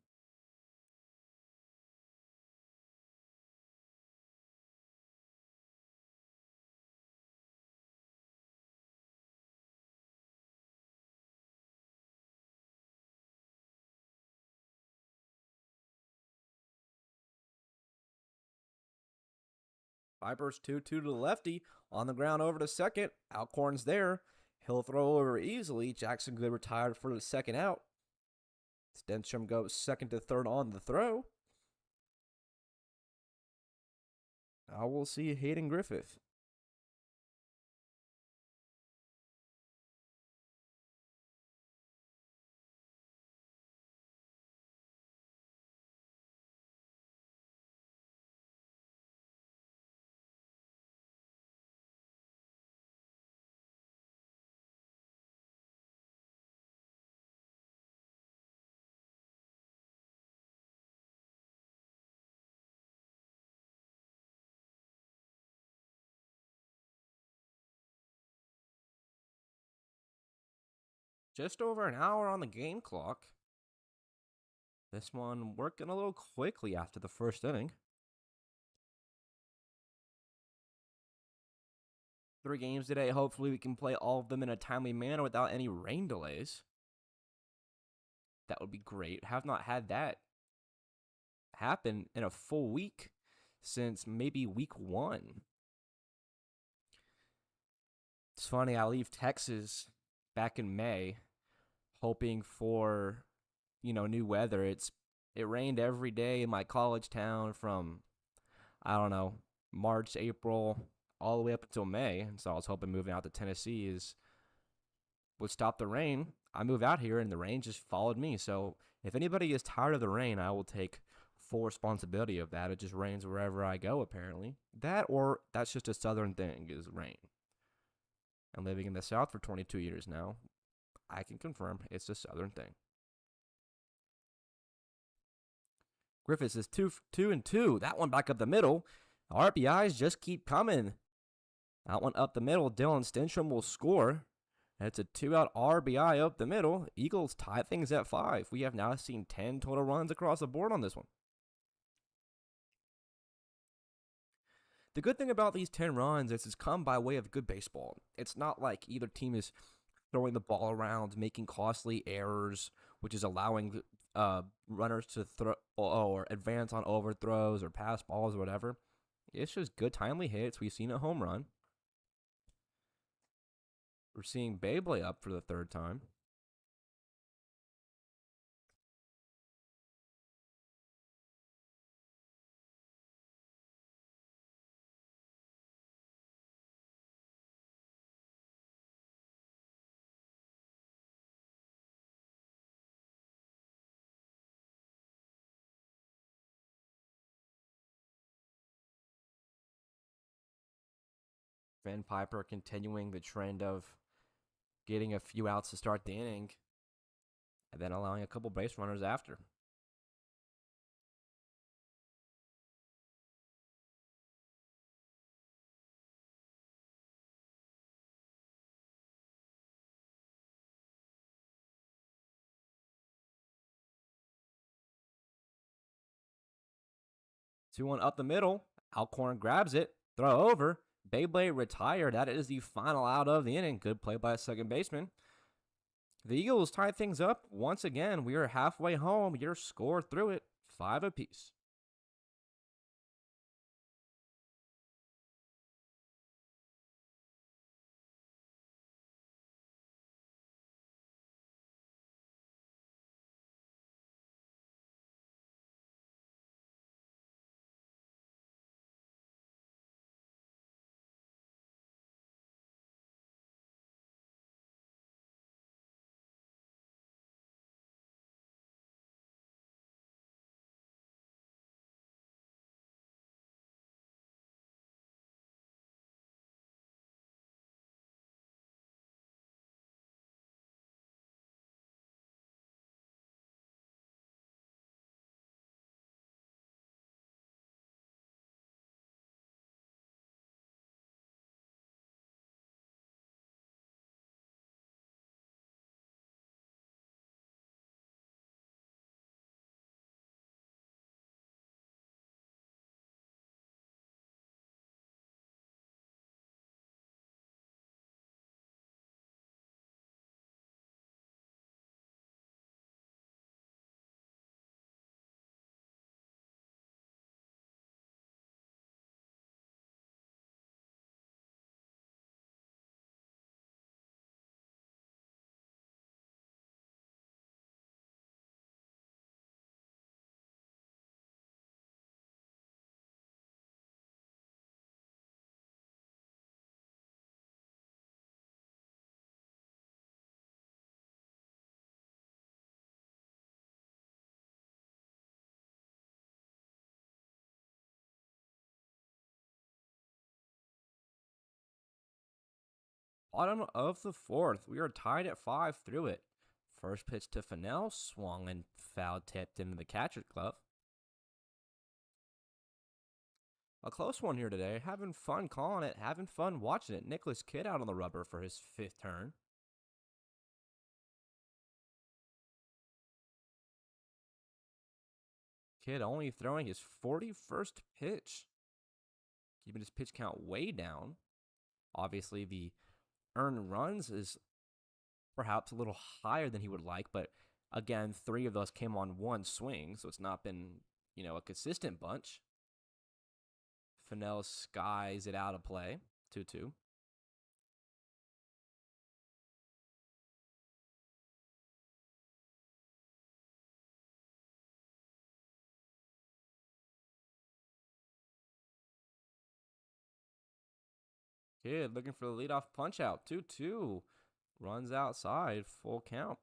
Piper's 2-2 to the lefty. On the ground over to second. Alcorn's there. He'll throw over easily. Jackson Good retired for the second out. Stenstrom goes second to third on the throw. Now we'll see Hayden Griffith. Just over an hour on the game clock. This one working a little quickly after the first inning. 3 games today. Hopefully, we can play all of them in a timely manner without any rain delays. That would be great. Have not had that happen in a full week since maybe week 1. It's funny, I leave Texas back in May hoping for, new weather. It rained every day in my college town from, I don't know, March, April, all the way up until May. And so I was hoping moving out to Tennessee would stop the rain. I moved out here and the rain just followed me. So if anybody is tired of the rain, I will take full responsibility of that. It just rains wherever I go, apparently. That's just a southern thing, is rain. And living in the South for 22 years now, I can confirm it's a southern thing. Griffiths is 2-2. That one back up the middle. RBIs just keep coming. That one up the middle. Dylan Stenstrom will score. That's a 2-out RBI up the middle. Eagles tie things at 5. We have now seen 10 total runs across the board on this one. The good thing about these 10 runs is it's come by way of good baseball. It's not like either team is throwing the ball around, making costly errors, which is allowing runners to throw or advance on overthrows or pass balls or whatever. It's just good timely hits. We've seen a home run. We're seeing Beyblade up for the 3rd time. Van Piper continuing the trend of getting a few outs to start the inning and then allowing a couple base runners after. Two one up the middle. Alcorn grabs it. Throw over. Beyblade retired. That is the final out of the inning. Good play by a second baseman. The Eagles tie things up once again. We are halfway home. Your score through it, 5 apiece. Bottom of the 4th. We are tied at 5 through it. First pitch to Fennell, swung and foul tipped into the catcher's glove. A close one here today. Having fun calling it, having fun watching it. Nicholas Kidd out on the rubber for his 5th turn. Kidd only throwing his 41st pitch, keeping his pitch count way down. Obviously, the earned runs is perhaps a little higher than he would like, but again, 3 of those came on one swing, so it's not been, a consistent bunch. Fennell skies it out of play, 2-2. Kid looking for the leadoff punch out, 2-2. Runs outside, full count.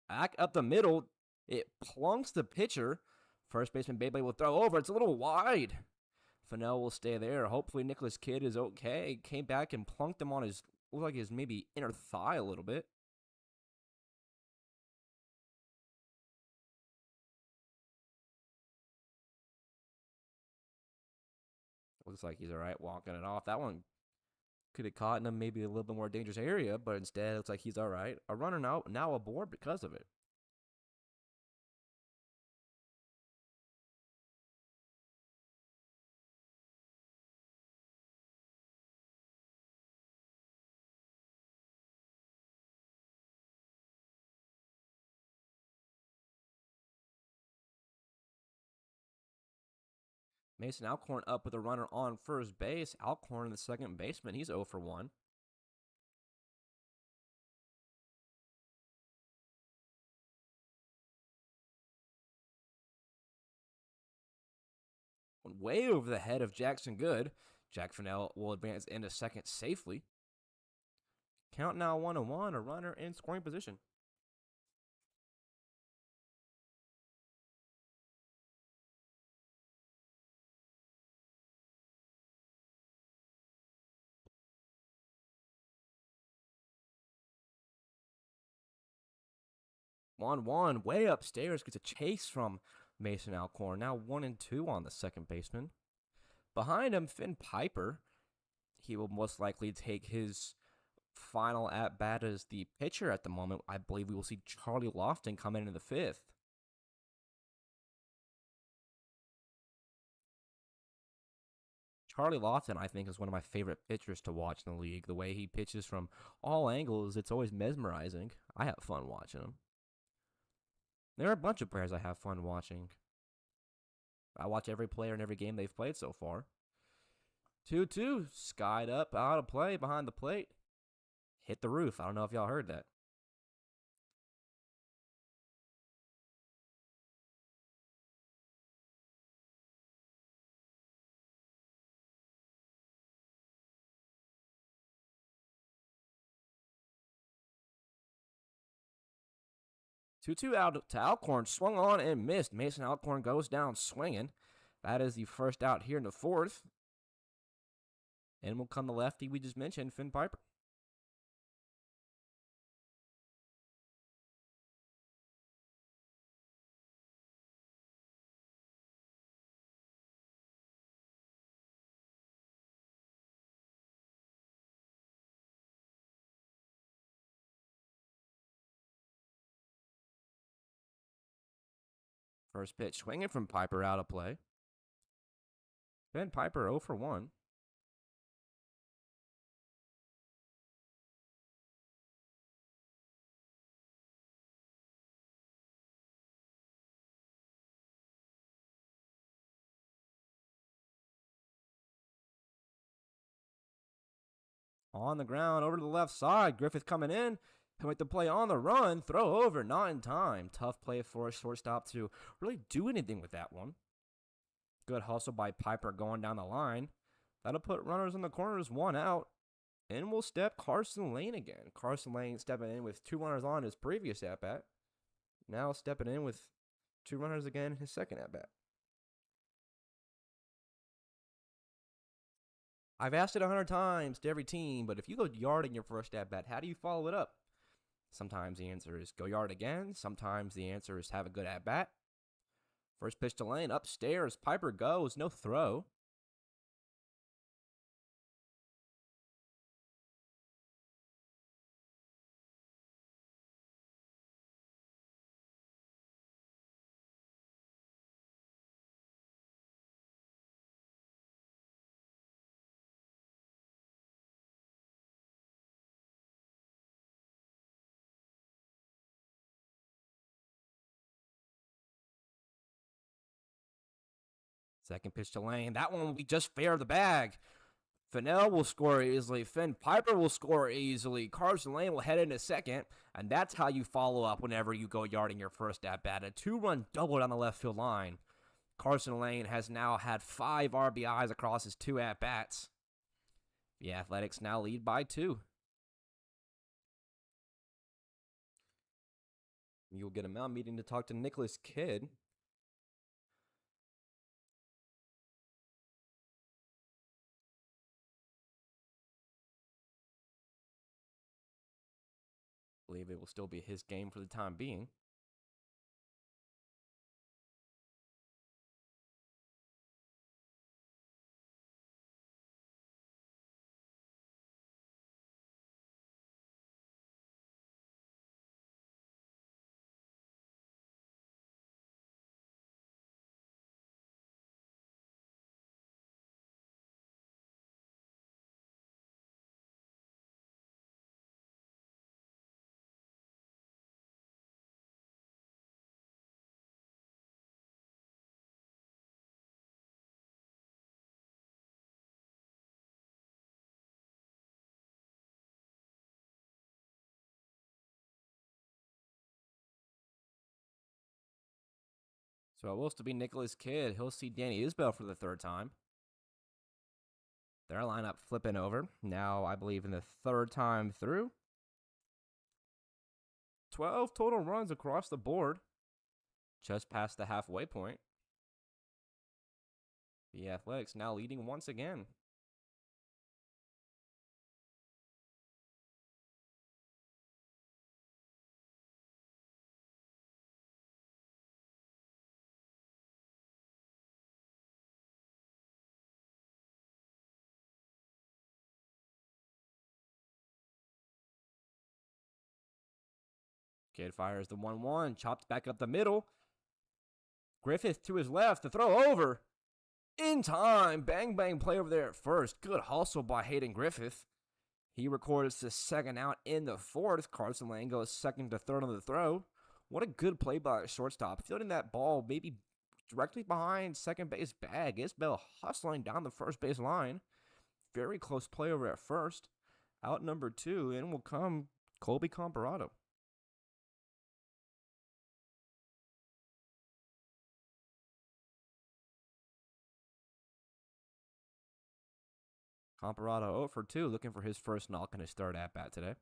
Back up the middle, it plunks the pitcher. First baseman Beyblade will throw over. It's a little wide. Fennell will stay there. Hopefully Nicholas Kidd is okay. Came back and plunked him on his, looked like his maybe inner thigh a little bit. Looks like he's all right walking it off. That one could have caught him maybe a little bit more dangerous area, but instead it looks like he's all right. A runner now aboard because of it. Mason Alcorn up with a runner on first base. Alcorn, the second baseman, he's 0 for 1. Way over the head of Jackson Good. Jack Fennell will advance into second safely. Count now 1-1, a runner in scoring position. One, way upstairs, gets a chase from Mason Alcorn. Now 1-2 on the second baseman. Behind him, Finn Piper. He will most likely take his final at bat as the pitcher at the moment. I believe we will see Charlie Lofton come in the 5th. Charlie Lofton, I think, is one of my favorite pitchers to watch in the league. The way he pitches from all angles, it's always mesmerizing. I have fun watching him. There are a bunch of players I have fun watching. I watch every player in every game they've played so far. 2-2, skied up, out of play, behind the plate. Hit the roof. I don't know if y'all heard that. Two out to Alcorn, swung on and missed. Mason Alcorn goes down swinging. That is the first out here in the 4th. And will come the lefty we just mentioned, Finn Piper. First pitch swinging from Piper, out of play. Finn Piper 0 for 1. On the ground, over to the left side. Griffith coming in. He'll make the play on the run. Throw over, not in time. Tough play for a shortstop to really do anything with that one. Good hustle by Piper going down the line. That'll put runners in the corners, 1 out. And we'll step Carson Lane again. Carson Lane stepping in with 2 runners on his previous at-bat. Now stepping in with 2 runners again in his second at-bat. I've asked it 100 times to every team, but if you go yard in your first at-bat, how do you follow it up? Sometimes the answer is go yard again. Sometimes the answer is have a good at-bat. First pitch to Lane, upstairs. Piper goes, no throw. Second pitch to Lane. That one will be just fair of the bag. Fennell will score easily. Finn Piper will score easily. Carson Lane will head into second. And that's how you follow up whenever you go yarding your first at-bat. A 2-run double down the left field line. Carson Lane has now had 5 RBIs across his 2 at-bats. The Athletics now lead by 2. You'll get a mound meeting to talk to Nicholas Kidd. I believe it will still be his game for the time being. So it will still be Nicholas Kidd. He'll see Danny Isbell for the 3rd time. Their lineup flipping over. Now, I believe in the 3rd time through. 12 total runs across the board. Just past the halfway point. The Athletics now leading once again. Kidd fires the 1-1, chopped back up the middle. Griffith to his left, the throw over. In time, bang bang play over there at first. Good hustle by Hayden Griffith. He records the 2nd out in the 4th. Carson Lane goes 2nd to 3rd on the throw. What a good play by a shortstop. Fielding that ball maybe directly behind second base bag. Isbell hustling down the first base line. Very close play over at first. Out number 2, and will come Colby Comparado. Comparado 0 for 2, looking for his first knock in his 3rd at-bat today.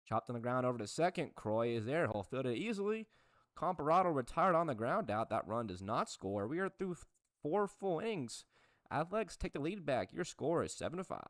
Chopped on the ground over to second. Croy is there. He'll field it easily. Comparado retired on the ground out. That run does not score. We are through 4 full innings. Athletics take the lead back. Your score is 7-5.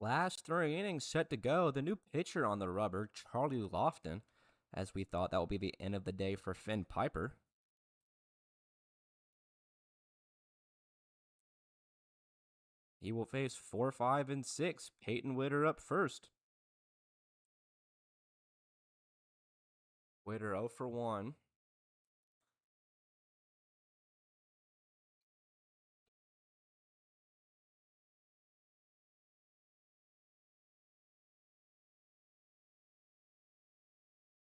Last 3 innings set to go. The new pitcher on the rubber, Charlie Lofton, as we thought that will be the end of the day for Finn Piper. He will face 4, 5, and 6. Peyton Witter up first. Witter 0 for 1.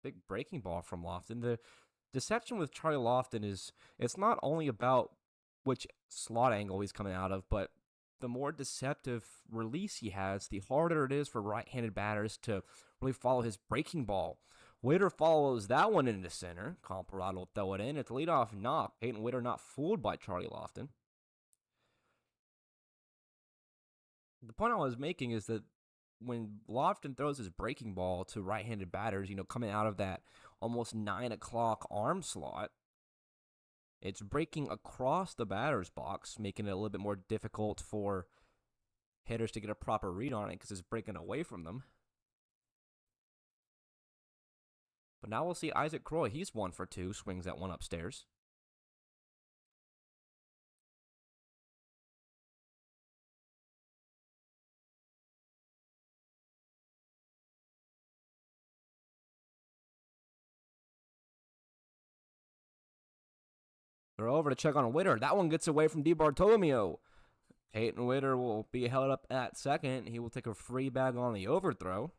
Big breaking ball from Lofton. The deception with Charlie Lofton is it's not only about which slot angle he's coming out of, but the more deceptive release he has, the harder it is for right-handed batters to really follow his breaking ball. Witter follows that one into center. Comparado will throw it in. It's a leadoff knock. Peyton Witter not fooled by Charlie Lofton. The point I was making is that when Lofton throws his breaking ball to right-handed batters, coming out of that almost 9 o'clock arm slot, it's breaking across the batter's box, making it a little bit more difficult for hitters to get a proper read on it because it's breaking away from them. But now we'll see Isaac Croy. He's 1 for 2, swings at one upstairs. They're over to check on Witter. That one gets away from DiBartolomeo. Peyton Witter will be held up at second. He will take a free bag on the overthrow.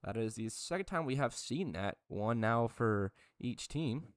That is the second time we have seen that. One now for each team.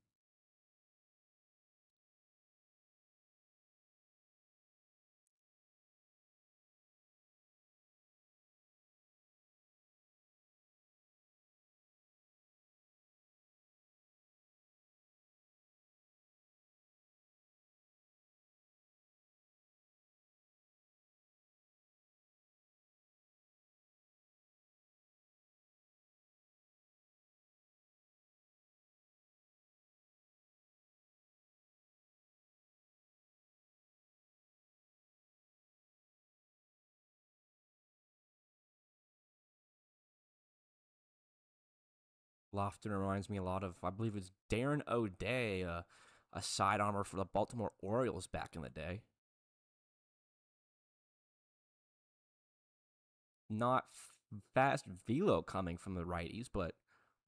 Lofton reminds me a lot of, I believe it's Darren O'Day, a side armor for the Baltimore Orioles back in the day. Not fast velo coming from the righties, but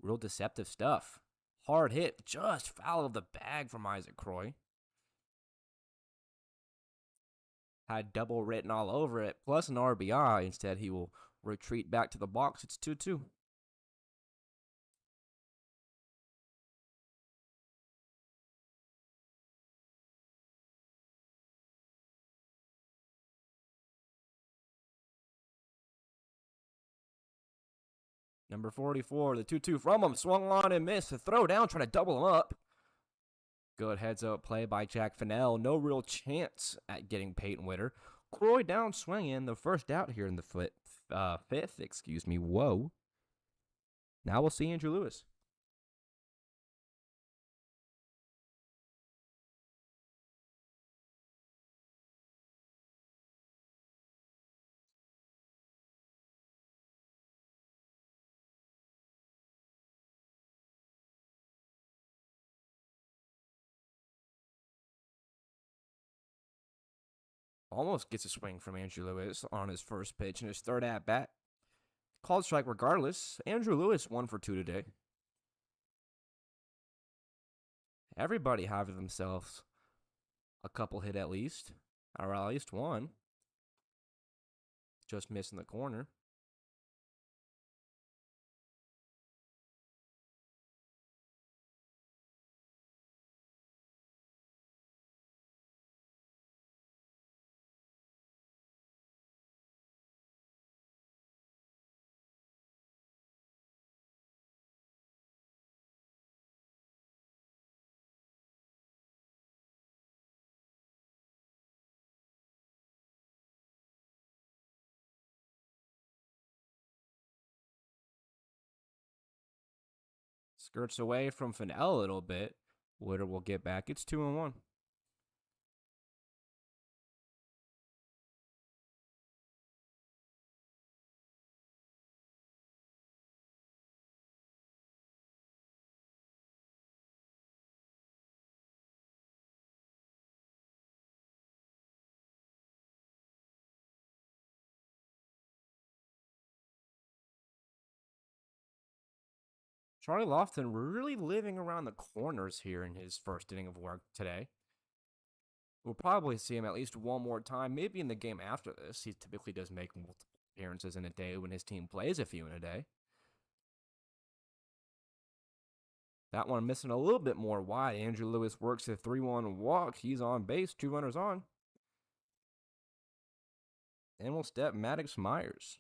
real deceptive stuff. Hard hit, just foul of the bag from Isaac Croy. Had double written all over it, plus an RBI. Instead, he will retreat back to the box. It's 2-2. Number 44, the 2-2 from him. Swung on and missed. The throw down, trying to double him up. Good heads-up play by Jack Fennell. No real chance at getting Peyton Witter. Croy down swinging. The first out here in the fifth. Whoa. Now we'll see Andrew Lewis. Almost gets a swing from Andrew Lewis on his first pitch in his third at-bat. Called strike regardless. Andrew Lewis 1 for 2 today. Everybody having themselves a couple hit at least, or at least one. Just missing the corner. Skirts away from Fennell a little bit. Witter will get back. It's 2-1. Charlie Lofton really living around the corners here in his first inning of work today. We'll probably see him at least one more time, maybe in the game after this. He typically does make multiple appearances in a day when his team plays a few in a day. That one missing a little bit more wide. Andrew Lewis works a 3-1 walk. He's on base, 2 runners on. And we'll step Maddox Myers.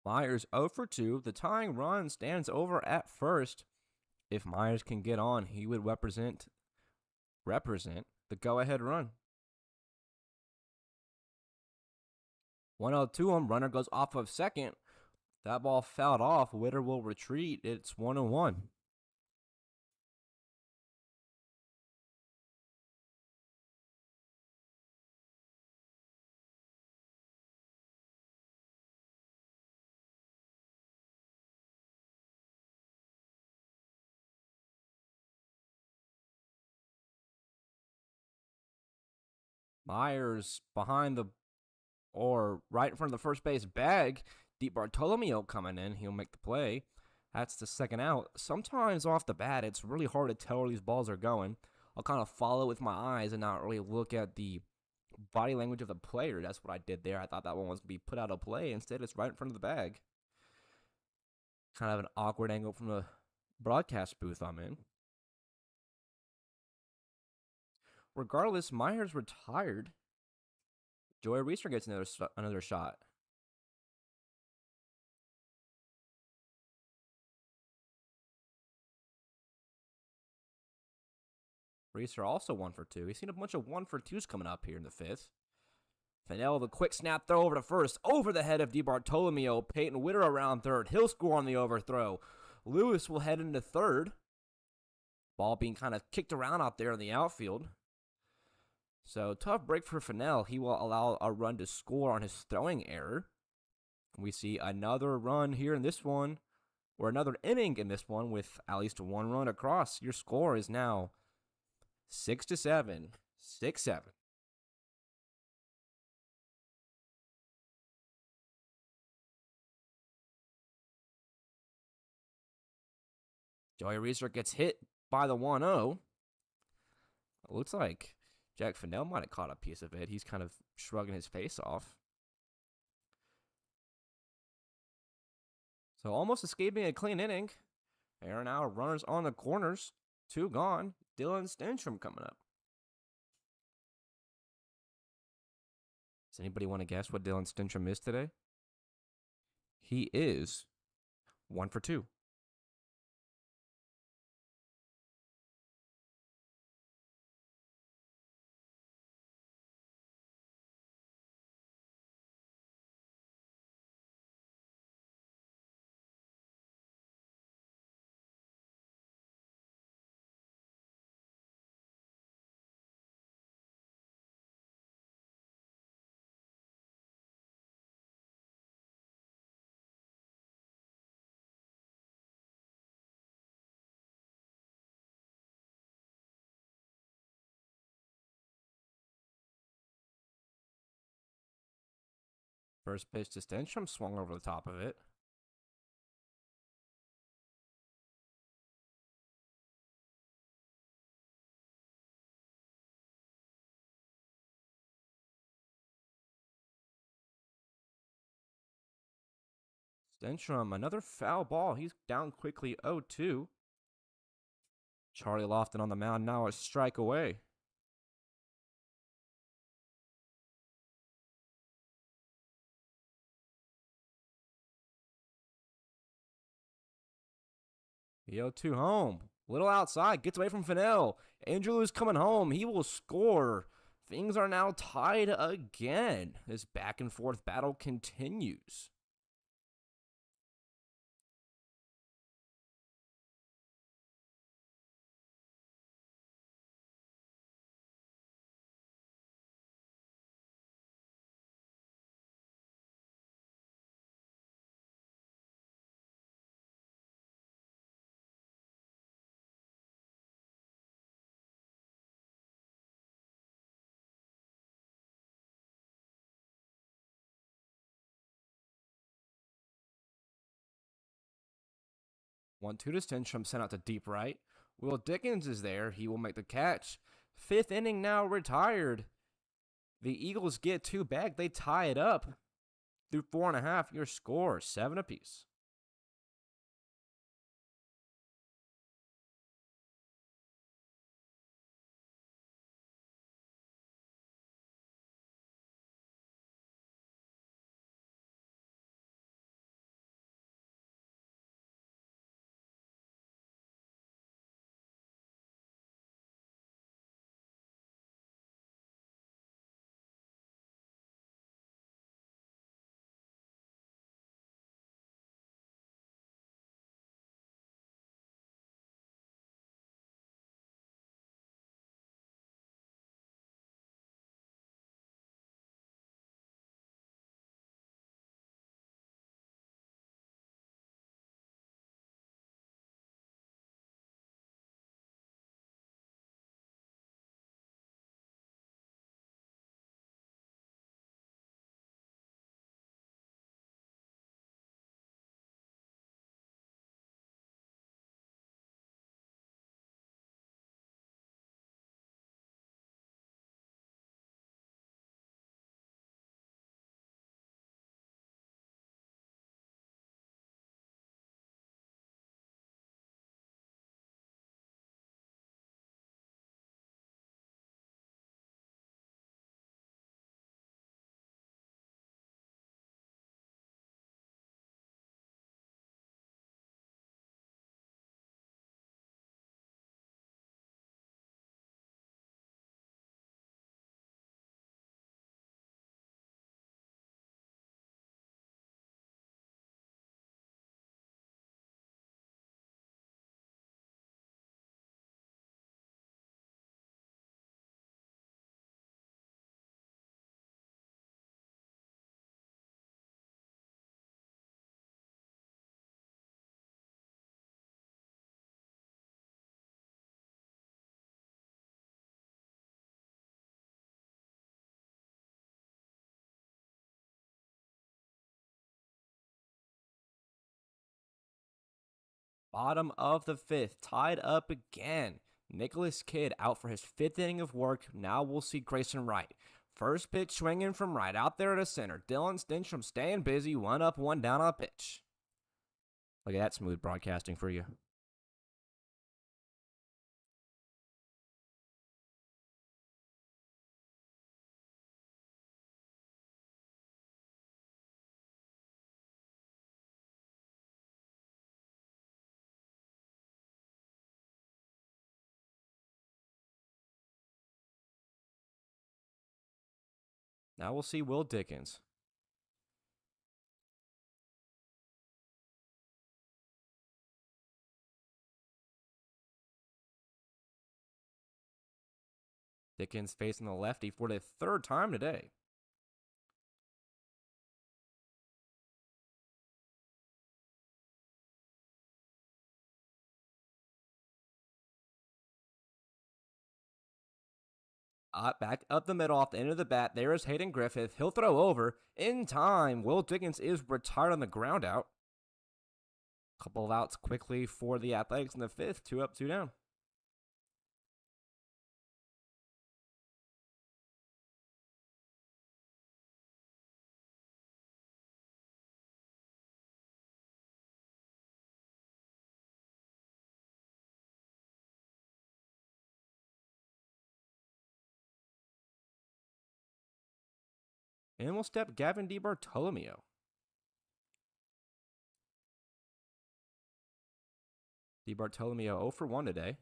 Myers 0 for 2. The tying run stands over at first. If Myers can get on, he would represent the go-ahead run. 1-0 him. Runner goes off of second. That ball fouled off. Witter will retreat. It's 1-1. Myers behind the, or right in front of the first base bag. Deep Bartolomeo coming in. He'll make the play. That's the second out. Sometimes off the bat, it's really hard to tell where these balls are going. I'll kind of follow with my eyes and not really look at the body language of the player. That's what I did there. I thought that one was going to be put out of play. Instead, it's right in front of the bag. Kind of an awkward angle from the broadcast booth I'm in. Regardless, Myers retired. Joey Reeser gets another shot. Reeser also 1 for 2. He's seen a bunch of 1 for 2s coming up here in the fifth. Fennell, the quick snap throw over to first, over the head of DiBartolomeo. Peyton Witter around third. He'll score on the overthrow. Lewis will head into third. Ball being kind of kicked around out there in the outfield. So, tough break for Fennell. He will allow a run to score on his throwing error. We see another run here in this one, or another inning in this one with at least 1 run across. Your score is now 6-7. 6-7. Joey Reeser gets hit by the 1-0. It looks like Jack Fennell might have caught a piece of it. He's kind of shrugging his face off. So almost escaping a clean inning. There are now runners on the corners. 2 gone. Dylan Stenstrom coming up. Does anybody want to guess what Dylan Stenstrom is today? He is 1 for 2. First pitch to Stenstrom, swung over the top of it. Stenstrom, another foul ball. He's down quickly, 0-2. Charlie Lofton on the mound, now a strike away. The 0-2 home. Little outside, gets away from Fennell. Andrew Lewis coming home. He will score. Things are now tied again. This back and forth battle continues. 1-2 to Stenstrom, sent out to deep right. Will Dickens is there. He will make the catch. 5th inning now retired. The Eagles get 2 back. They tie it up through 4.5. Your score, 7 apiece. Bottom of the 5th, tied up again. Nicholas Kidd out for his 5th inning of work. Now we'll see Grayson Wright. First pitch swinging from right out there to center. Dylan Stenstrom staying busy. 1 up, 1 down on a pitch. Look at that smooth broadcasting for you. Now we'll see Will Dickens. Dickens facing the lefty for the 3rd time today. Back up the middle off the end of the bat. There is Hayden Griffith. He'll throw over in time. Will Dickens is retired on the ground out. Couple of outs quickly for the Athletics in the 5th. 2 up, 2 down. And we'll step Gavin DiBartolomeo. DiBartolomeo 0 for 1 today.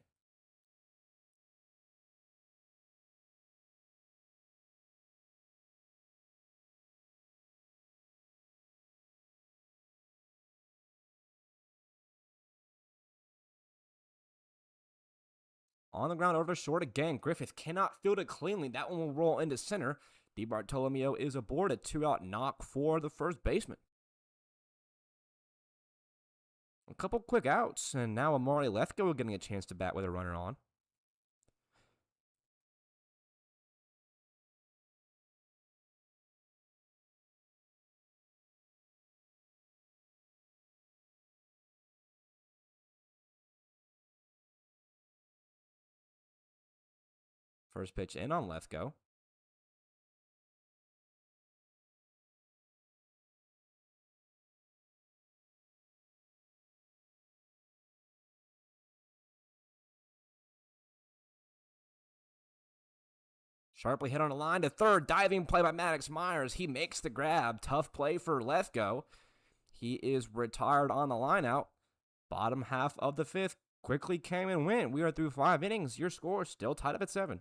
On the ground over short again. Griffith cannot field it cleanly. That one will roll into center. DiBartolomeo is aboard a 2-out knock for the first baseman. A couple quick outs, and now Amari Lethgo getting a chance to bat with a runner on. First pitch in on Lethgo. Sharply hit on a line to third. Diving play by Maddox Myers. He makes the grab. Tough play for Lethgo. He is retired on the lineout. Bottom half of the fifth quickly came and went. We are through 5 innings. Your score is still tied up at 7.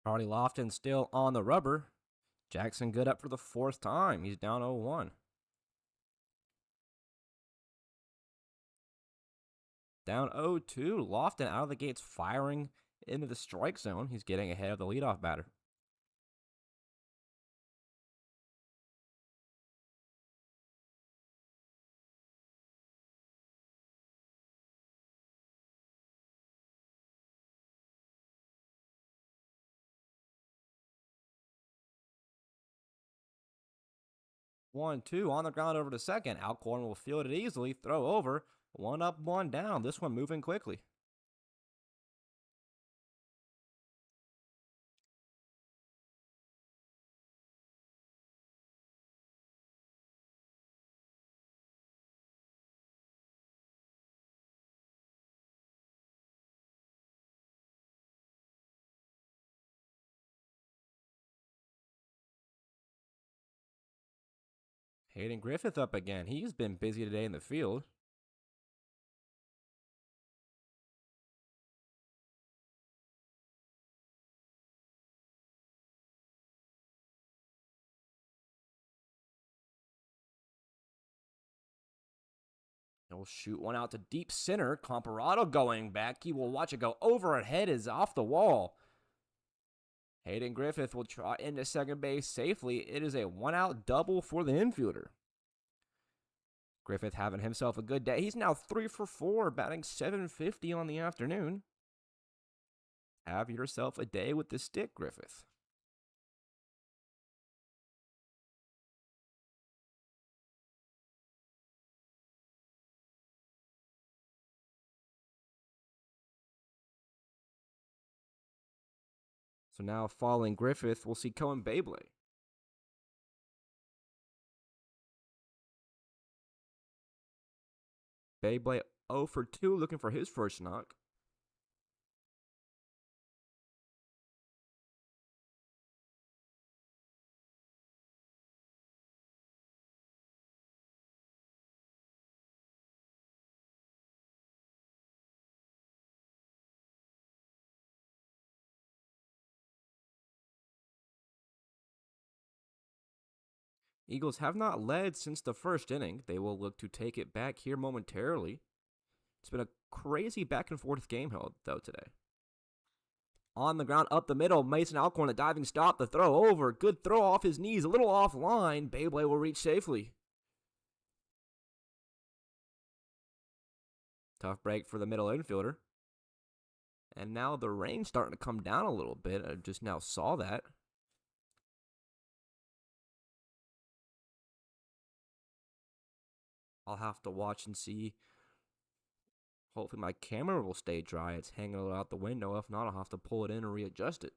Charlie Lofton still on the rubber. Jackson Good up for the 4th time. He's down 0-1. Down 0-2. Lofton out of the gates firing into the strike zone. He's getting ahead of the leadoff batter. One, two on the ground over to second. Alcorn will field it easily. Throw over. 1 up, 1 down. This one moving quickly. Hayden Griffith up again. He's been busy today in the field. He'll shoot one out to deep center. Comparado going back. He will watch it go over. Head is off the wall. Hayden Griffith will trot into second base safely. It is a 1-out double for the infielder. Griffith having himself a good day. He's now 3 for 4, batting .750 on the afternoon. Have yourself a day with the stick, Griffith. So now following Griffith, we'll see Cohen Beyblade. Beyblade 0 for 2, looking for his first knock. Eagles have not led since the first inning. They will look to take it back here momentarily. It's been a crazy back and forth game, though, today. On the ground, up the middle, Mason Alcorn, the diving stop, the throw over. Good throw off his knees, a little offline. Beyblade will reach safely. Tough break for the middle infielder. And now the rain's starting to come down a little bit. I just now saw that. I'll have to watch and see. Hopefully my camera will stay dry. It's hanging out the window. If not, I'll have to pull it in and readjust it.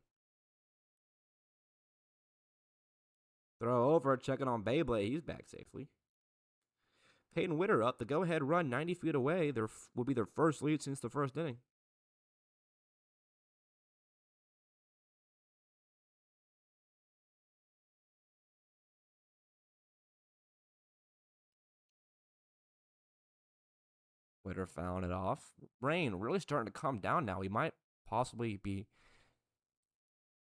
Throw over, checking on Beyblade. He's back safely. Peyton Witter up. The go-ahead run 90 feet away. Will be their first lead since the first inning. Witter found it off. Rain really starting to come down now. We might possibly be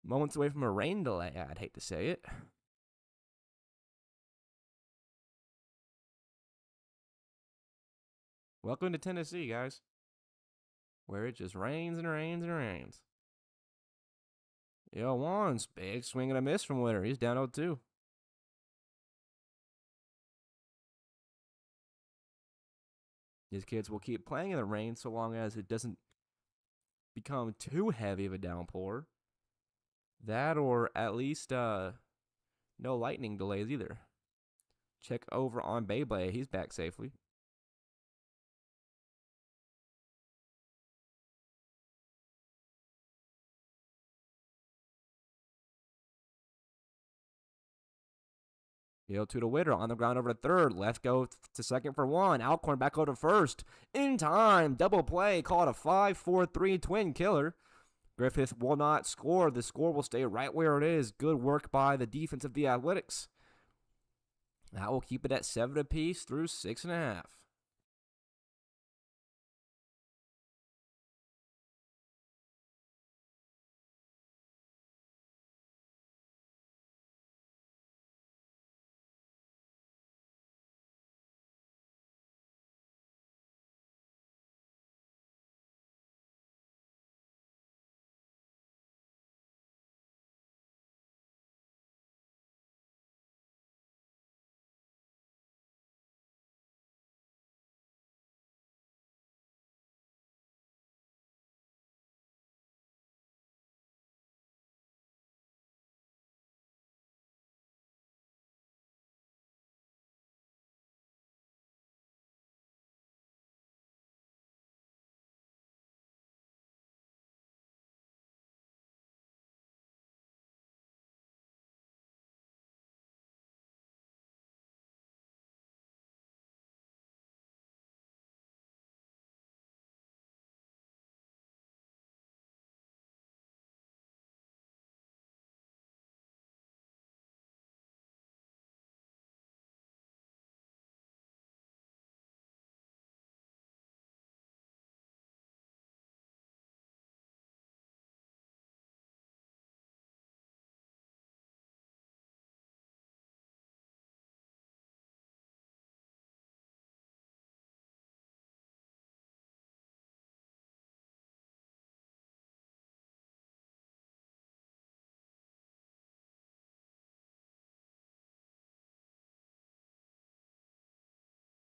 moments away from a rain delay. I'd hate to say it. Welcome to Tennessee, guys, where it just rains and rains and rains. Yo, Wands, big swing and a miss from Witter. He's down 0-2. These kids will keep playing in the rain so long as it doesn't become too heavy of a downpour. That, or at least no lightning delays either. Check over on Beyblade. He's back safely. Yo, to Witter on the ground over to third. Left go to second for one. Alcorn back over to first. In time. Double play. Call it a 5-4-3 twin killer. Griffith will not score. The score will stay right where it is. Good work by the defense of the Athletics. That will keep it at 7 apiece through 6.5.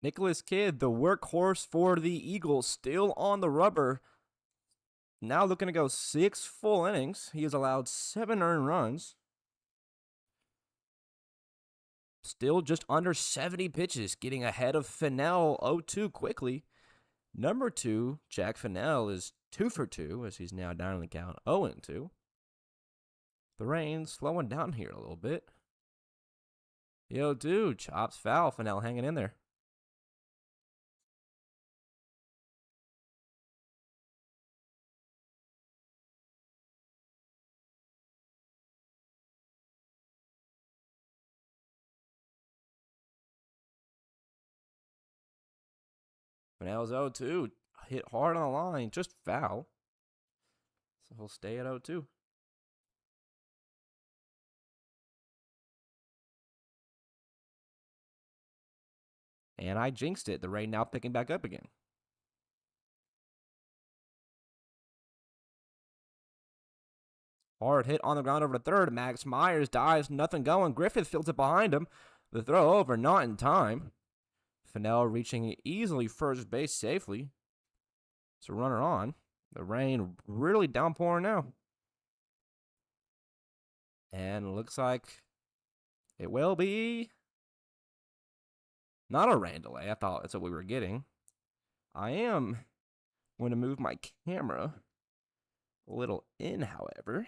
Nicholas Kidd, the workhorse for the Eagles, still on the rubber. Now looking to go 6 full innings. He has allowed 7 earned runs. Still just under 70 pitches, getting ahead of Fennell 0-2 quickly. Number 2, Jack Fennell, is 2 for 2 as he's now down in the count 0-2. The rain's slowing down here a little bit. Yo, dude, chops foul. Fennell hanging in there. Fennell's 0-2. Hit hard on the line. Just foul. So he'll stay at 0-2. And I jinxed it. The rain now picking back up again. Hard hit on the ground over to third. Max Myers dives. Nothing going. Griffith fields it behind him. The throw over. Not in time. Fennell reaching easily first base safely. So runner on. The rain really downpouring now. And it looks like it will be not a rain delay. I thought that's what we were getting. I am going to move my camera a little in, however.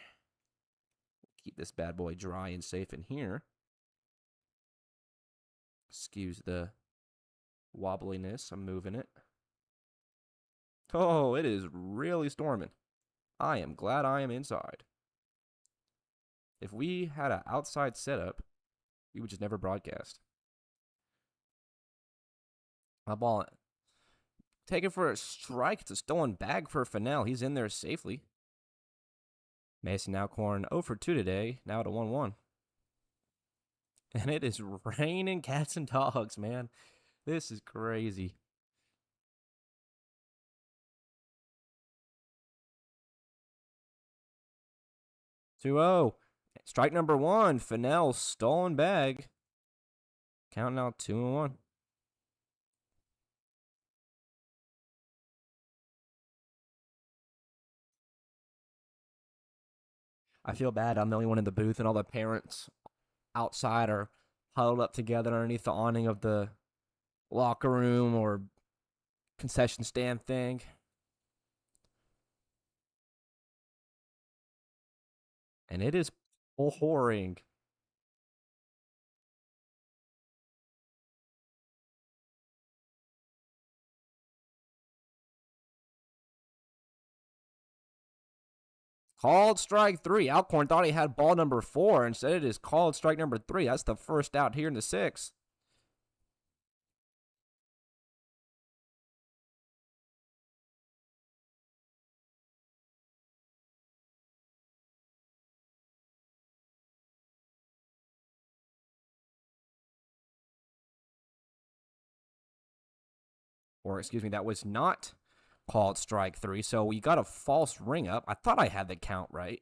Keep this bad boy dry and safe in here. Excuse the wobbliness. I'm moving it. Oh, it is really storming. I am glad I am inside. If we had an outside setup, we would just never broadcast. My ball. Take it for a strike. It's a stolen bag for Fennell. He's in there safely. Mason Alcorn 0 for 2 today. Now at a 1-1. And it is raining cats and dogs, man. This is crazy. Two-0. Strike number 1. Fennell stolen bag. Count now 2-1. I feel bad. I'm the only one in the booth, and all the parents outside are huddled up together underneath the awning of the locker room or concession stand thing. And it is pouring. Called strike 3. Alcorn thought he had ball number 4. Instead, it is called strike number 3. That's the first out here in the 6th. Or, excuse me, that was not called strike 3. So we got a false ring up. I thought I had the count right.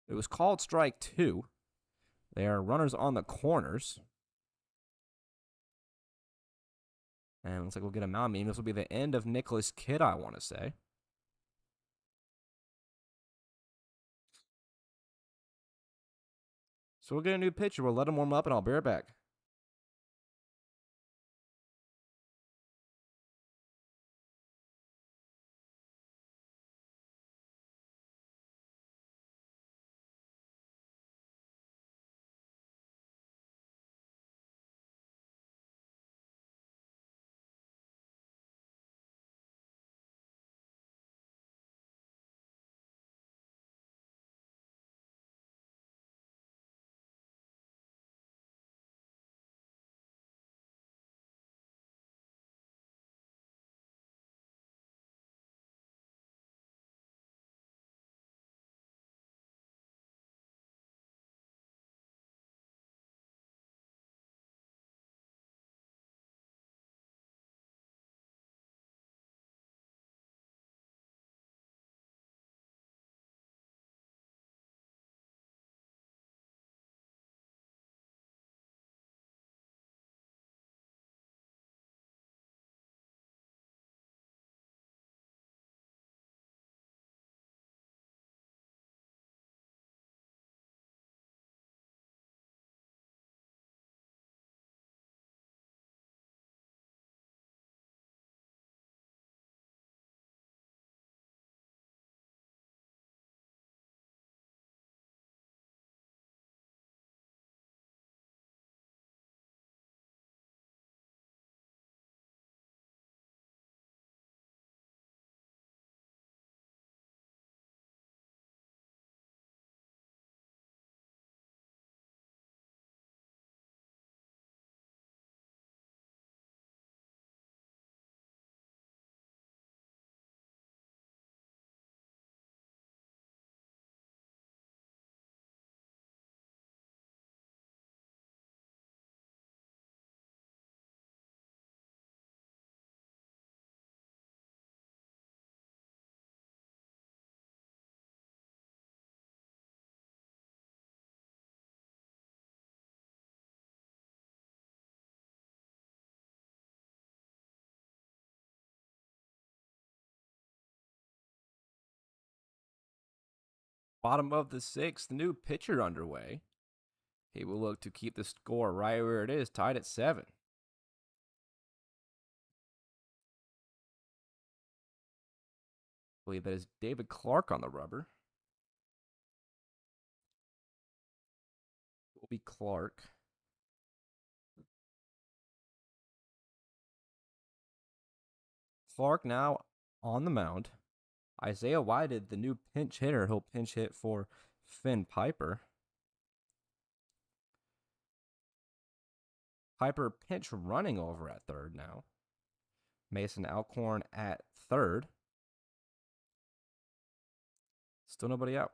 It was called strike 2. There are runners on the corners. And it looks like we'll get a mound meeting. This will be the end of Nicholas Kidd, I want to say. So we'll get a new pitcher. We'll let him warm up, and I'll be right back. Bottom of the sixth, the new pitcher underway. He will look to keep the score right where it is, tied at 7. I believe that is David Clark on the rubber. It will be Clark. Clark now on the mound. Isaiah Whited, the new pinch hitter, he'll pinch hit for Finn Piper. Piper pinch running over at third now. Mason Alcorn at third. Still nobody out.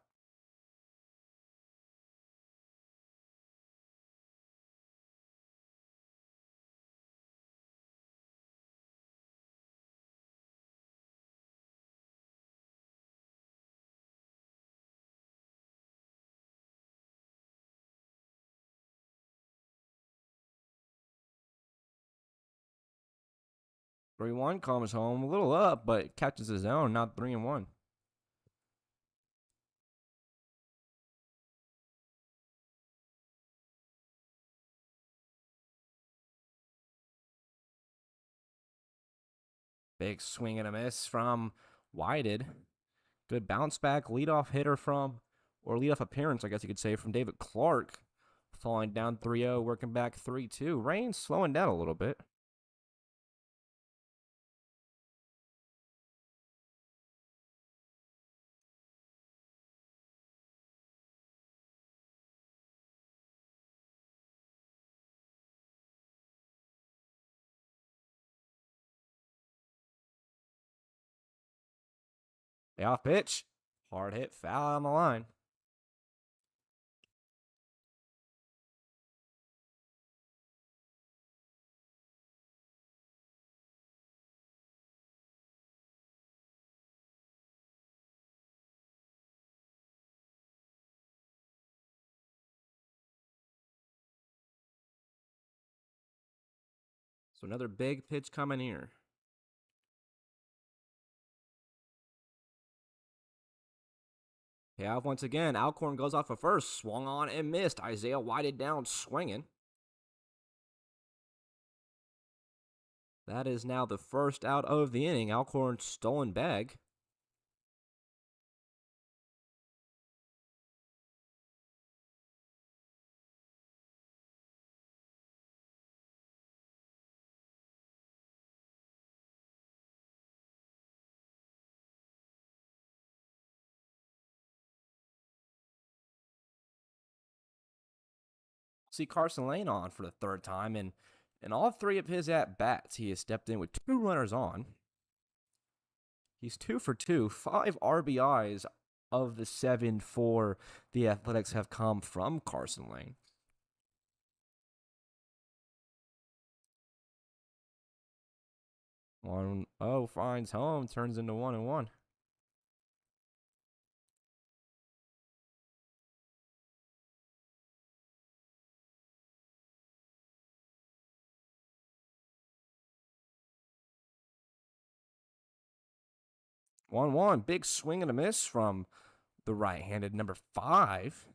Three one comes home a little up, but catches his own, not 3-1. Big swing and a miss from Whited. Good bounce back leadoff hitter from, or leadoff appearance, I guess you could say, from David Clark. Falling down 3-0, working back 3-2. Rain slowing down a little bit. Payoff pitch. Hard hit, foul on the line. So another big pitch coming here. Payoff once again. Alcorn goes off of first. Swung on and missed. Isaiah Whited down swinging. That is now the first out of the inning. Alcorn's stolen bag. See Carson Lane on for the third time, and in all three of his at-bats, he has stepped in with 2 runners on. He's 2 for 2, 5 RBIs of the 7 for the Athletics have come from Carson Lane. 1-0 finds home, turns into 1-1. One, big swing and a miss from the right-handed number 5.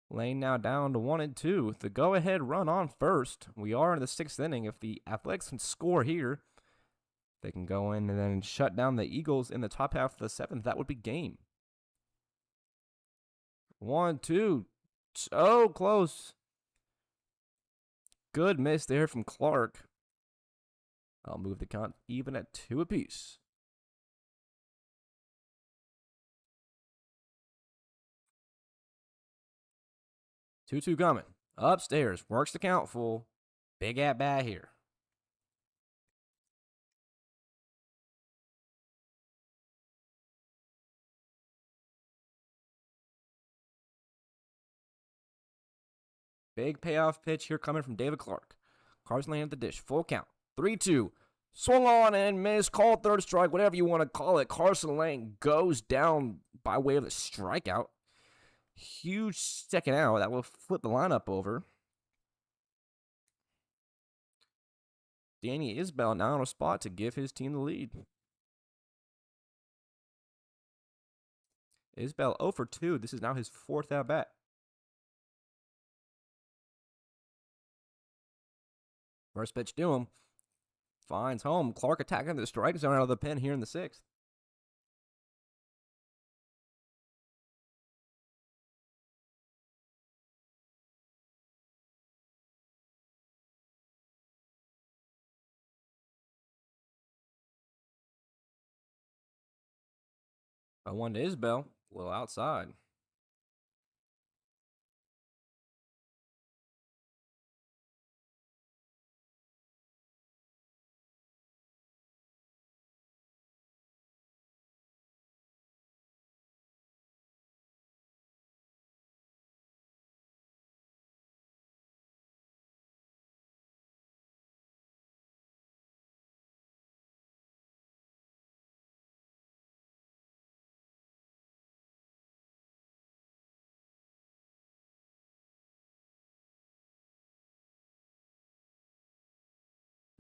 Lane now down to 1-2. The go-ahead run on first. We are in the 6th inning. If the Athletics can score here, they can go in and then shut down the Eagles in the top half of the 7th. That would be game. 1-2. So close. Good miss there from Clark. I'll move the count even at 2 apiece. Two coming. Upstairs. Works the count full. Big at bat here. Big payoff pitch here coming from David Clark. Carson Lane at the dish. Full count. 3-2. Swung on and missed. Called third strike. Whatever you want to call it. Carson Lane goes down by way of the strikeout. Huge second out. That will flip the lineup over. Danny Isbell now on a spot to give his team the lead. Isbell 0 for 2. This is now his 4th at bat. First pitch to him. Finds home. Clark attacking the strike zone out of the pen here in the 6th. I 1 to Isbell. A little outside.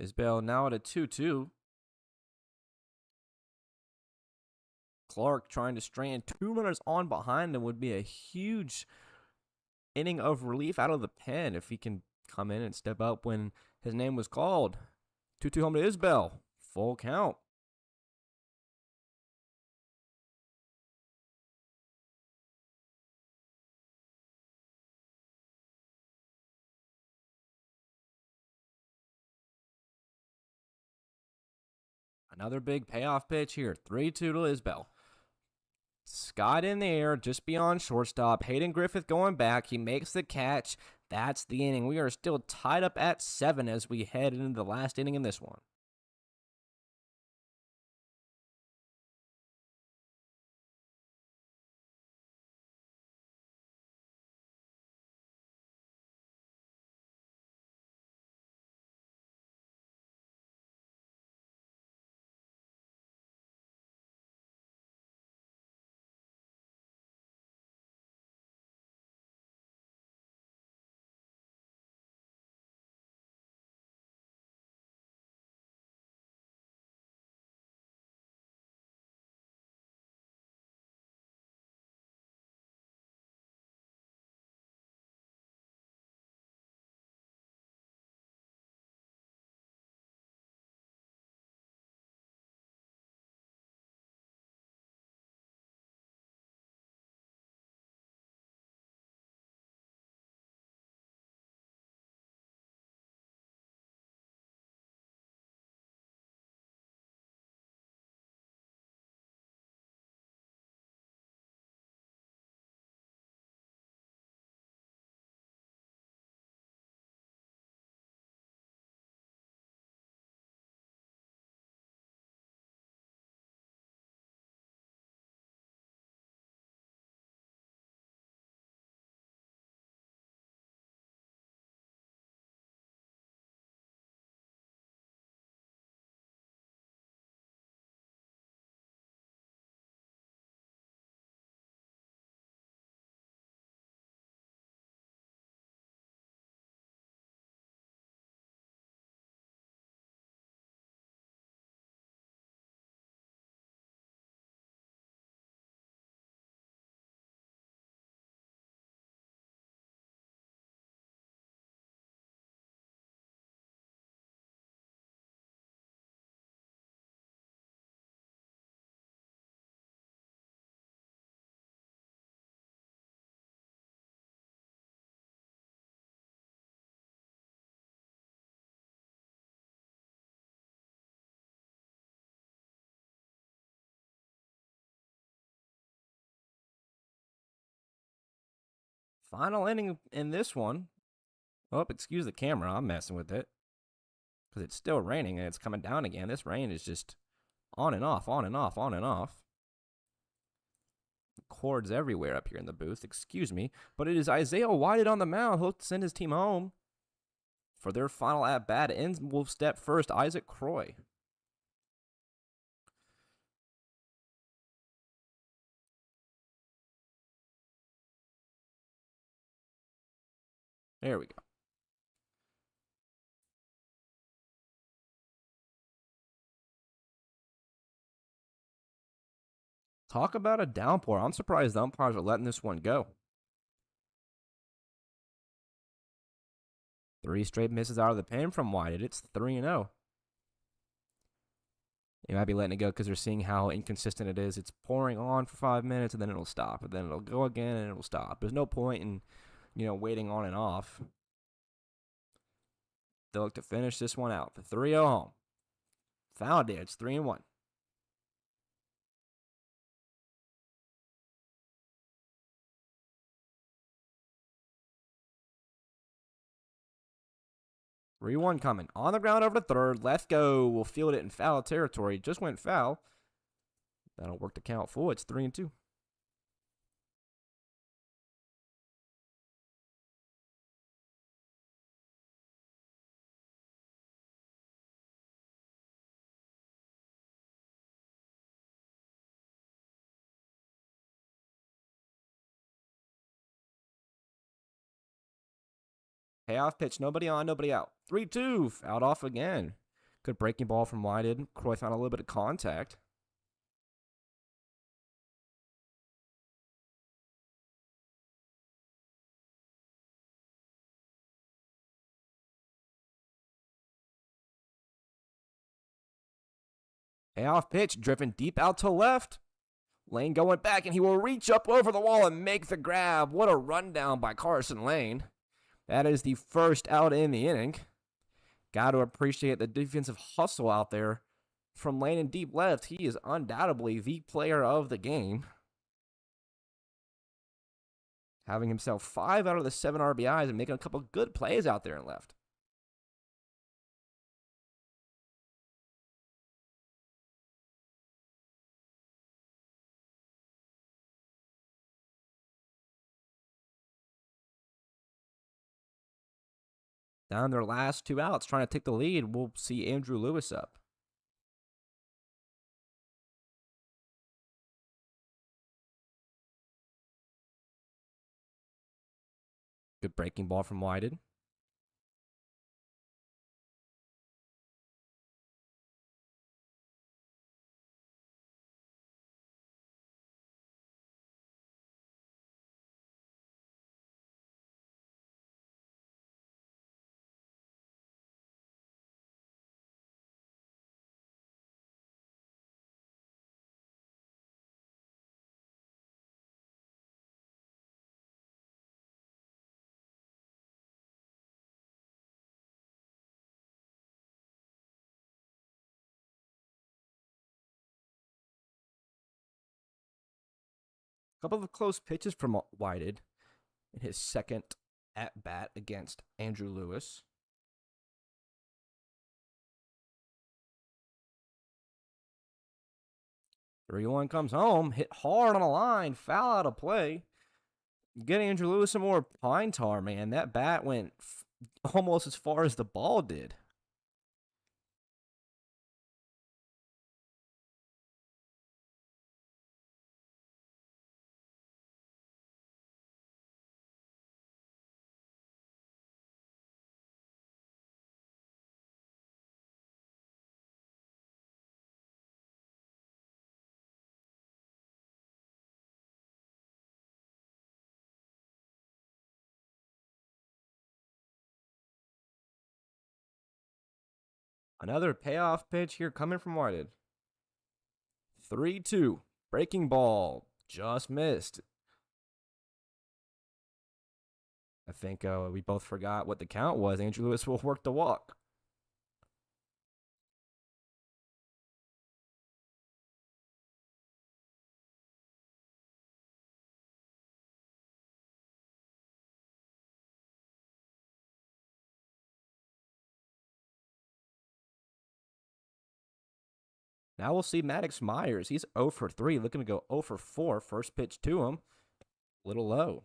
Isbell now at a 2-2. Clark trying to strain 2 runners on behind him would be a huge inning of relief out of the pen if he can come in and step up when his name was called. 2-2 home to Isbell. Full count. Another big payoff pitch here. 3-2 to Isbell. Scott in the air, just beyond shortstop. Hayden Griffith going back. He makes the catch. That's the inning. We are still tied up at 7 as we head into the last inning in this one. Final inning in this one. Oh, excuse the camera. I'm messing with it because it's still raining and it's coming down again. This rain is just on and off, on and off, on and off. Cords everywhere up here in the booth. Excuse me. But it is Isaiah Whited on the mound. He'll send his team home. For their final at-bat, in will step first, Isaac Croy. There we go. Talk about a downpour. I'm surprised the umpires are letting this one go. 3 straight misses out of the pen from Whited. It's 3-0. They might be letting it go because they're seeing how inconsistent it is. It's pouring on for 5 minutes, and then it'll stop, and then it'll go again, and it'll stop. There's no point in, waiting on and off. They'll look to finish this one out. The 3-0 home. Found it. It's 3-1. 3-1 coming. On the ground over to third. Let's go. We'll field it in foul territory. Just went foul. That'll work the count full. It's 3-2. Payoff pitch. Nobody on, nobody out. 3-2. Fouled off again. Good breaking ball from Whited. Croy found a little bit of contact. Payoff pitch. Driven deep out to left. Lane going back, and he will reach up over the wall and make the grab. What a rundown by Carson Lane. That is the first out in the inning. Got to appreciate the defensive hustle out there from Lane in deep left. He is undoubtedly the player of the game. Having himself 5 out of the 7 RBIs and making a couple good plays out there in left. Down their last 2 outs, trying to take the lead. We'll see Andrew Lewis up. Good breaking ball from Whited. A couple of close pitches from Whited in his second at bat against Andrew Lewis. 3-1 comes home, hit hard on a line, foul out of play. Get Andrew Lewis some more pine tar, man. That bat went almost as far as the ball did. Another payoff pitch here coming from Whited. 3-2. Breaking ball. Just missed. I think we both forgot what the count was. Andrew Lewis will work the walk. Now we'll see Maddox Myers. He's 0 for 3, looking to go 0 for 4. First pitch to him. A little low.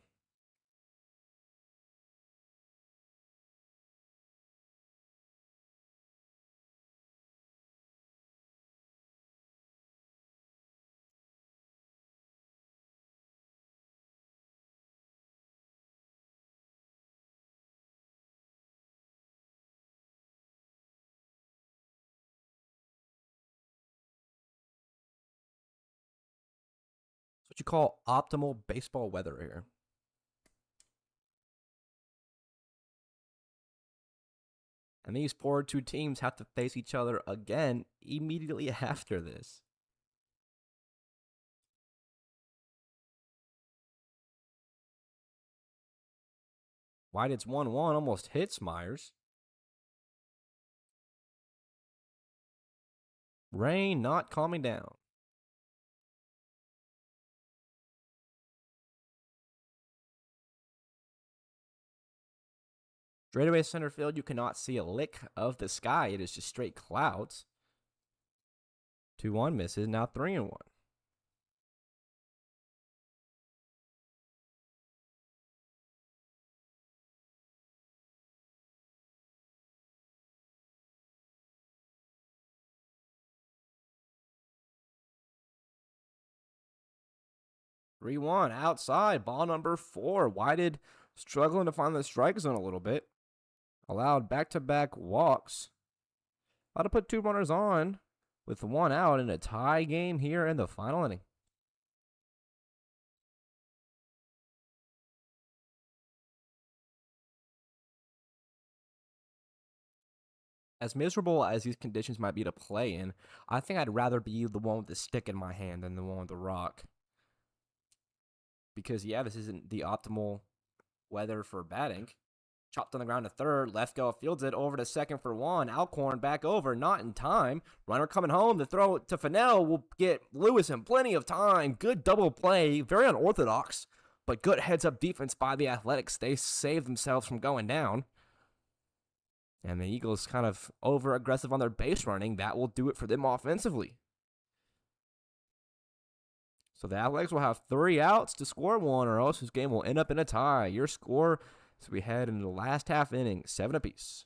what you call optimal baseball weather here. And these poor two teams have to face each other again immediately after this. White, it's 1-1, almost hits Myers. Rain not calming down. Straightaway center field, you cannot see a lick of the sky. It is just straight clouds. 2-1 misses, now 3-1. Three one outside, ball number 4. Whited struggling to find the strike zone a little bit. Allowed back-to-back walks. About to put 2 runners on with 1 out in a tie game here in the final inning. As miserable as these conditions might be to play in, I think I'd rather be the one with the stick in my hand than the one with the rock. Because, yeah, this isn't the optimal weather for batting. Chopped on the ground to third. Left go fields it over to second for 1. Alcorn back over. Not in time. Runner coming home. The throw to Fennell will get Lewis in plenty of time. Good double play. Very unorthodox, but good heads-up defense by the Athletics. They saved themselves from going down. And the Eagles kind of over-aggressive on their base running. That will do it for them offensively. So the Athletics will have 3 outs to score 1, or else this game will end up in a tie. Your score as we head into the last half inning, 7 apiece.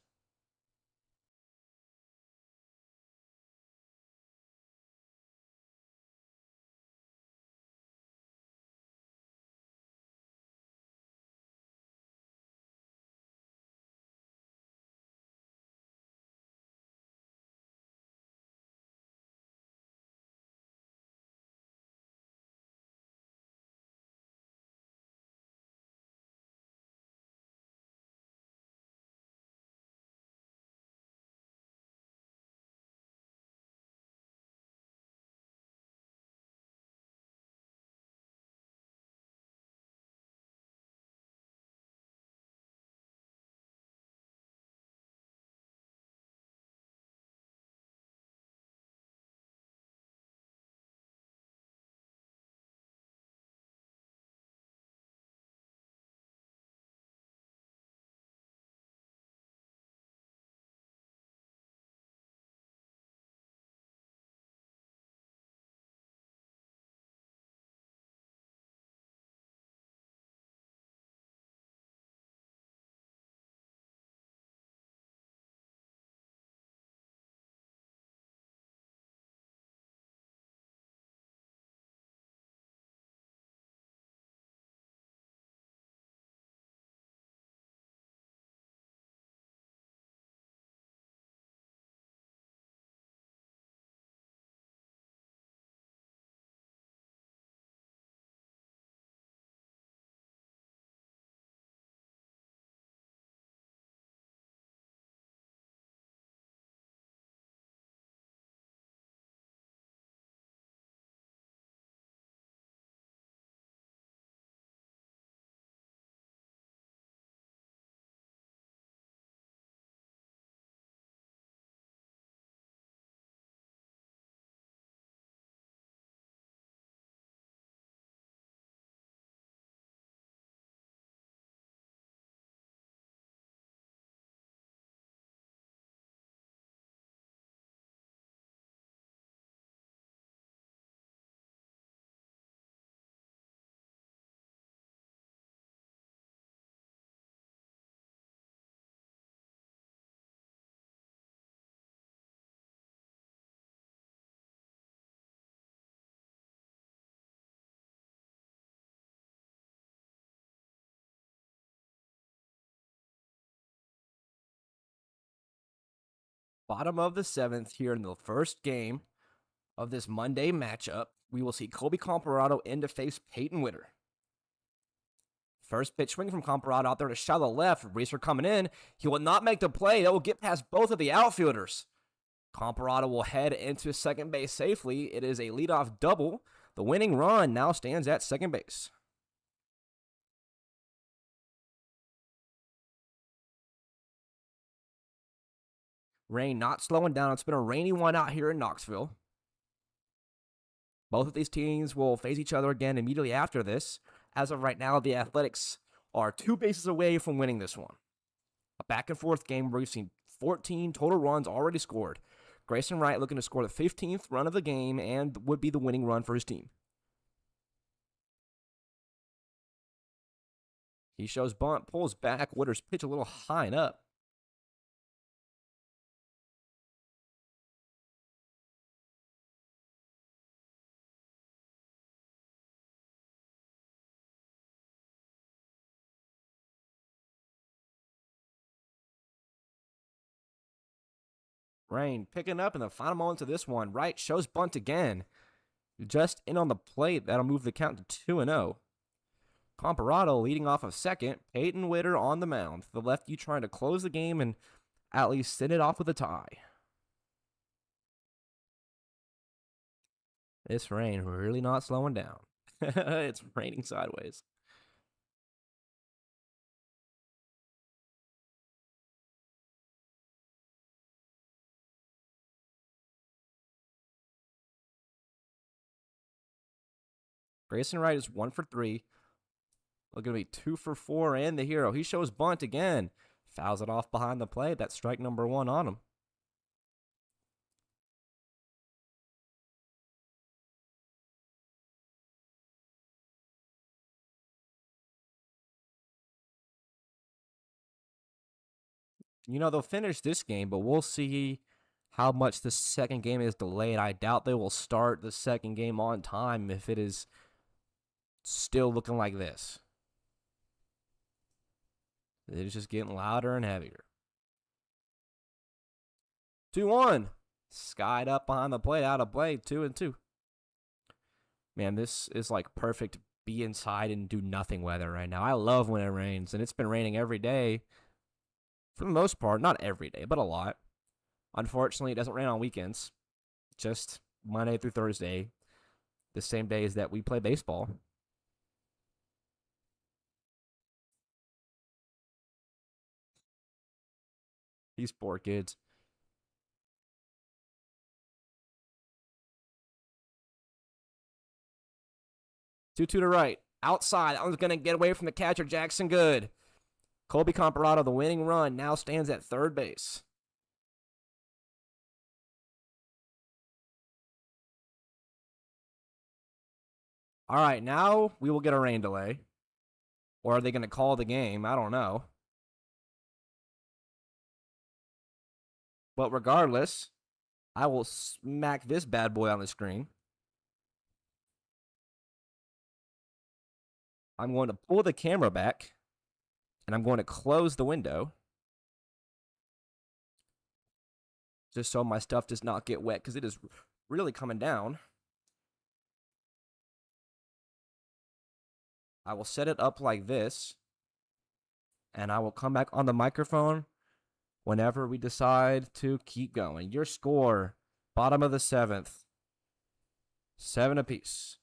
Bottom of the 7th here in the first game of this Monday matchup. we will see Colby Comparado in to face Peyton Witter. First pitch swing from Comparado out there to shallow left. Reeser coming in. He will not make the play. That will get past both of the outfielders. Comparado will head into second base safely. It is a leadoff double. The winning run now stands at second base. Rain not slowing down. It's been a rainy one out here in Knoxville. Both of these teams will face each other again immediately after this. As of right now, the Athletics are 2 bases away from winning this one. A back-and-forth game where we've seen 14 total runs already scored. Grayson Wright looking to score the 15th run of the game and would be the winning run for his team. He shows bunt, pulls back. Witter's pitch a little high and up. Rain picking up in the final moments of this one. Wright shows bunt again. Just in on the plate. That'll move the count to 2-0. Comparado leading off of second. Peyton Witter on the mound. The lefty trying to close the game and at least send it off with a tie. This rain really not slowing down. It's raining sideways. Grayson Wright is 1 for 3. Looking to be 2 for 4 and the hero. He shows bunt again. Fouls it off behind the plate. That's strike number 1 on him. They'll finish this game, but we'll see how much the second game is delayed. I doubt they will start the second game on time if it is still looking like this. It's just getting louder and heavier. 2-1. Skied up behind the plate, out of play, 2-2. Man, this is like perfect be inside and do nothing weather right now. I love when it rains, and it's been raining every day. For the most part, not every day, but a lot. Unfortunately, it doesn't rain on weekends. Just Monday through Thursday, the same days that we play baseball. These poor kids. 2-2 to right. Outside. That one's going to get away from the catcher, Jackson Good. Colby Comparado, the winning run, now stands at third base. All right, now we will get a rain delay. Or are they going to call the game? I don't know. But regardless, I will smack this bad boy on the screen. I'm going to pull the camera back, and I'm going to close the window just so my stuff does not get wet because it is really coming down. I will set it up like this, and I will come back on the microphone whenever we decide to keep going. Your score, bottom of the 7th, 7 apiece.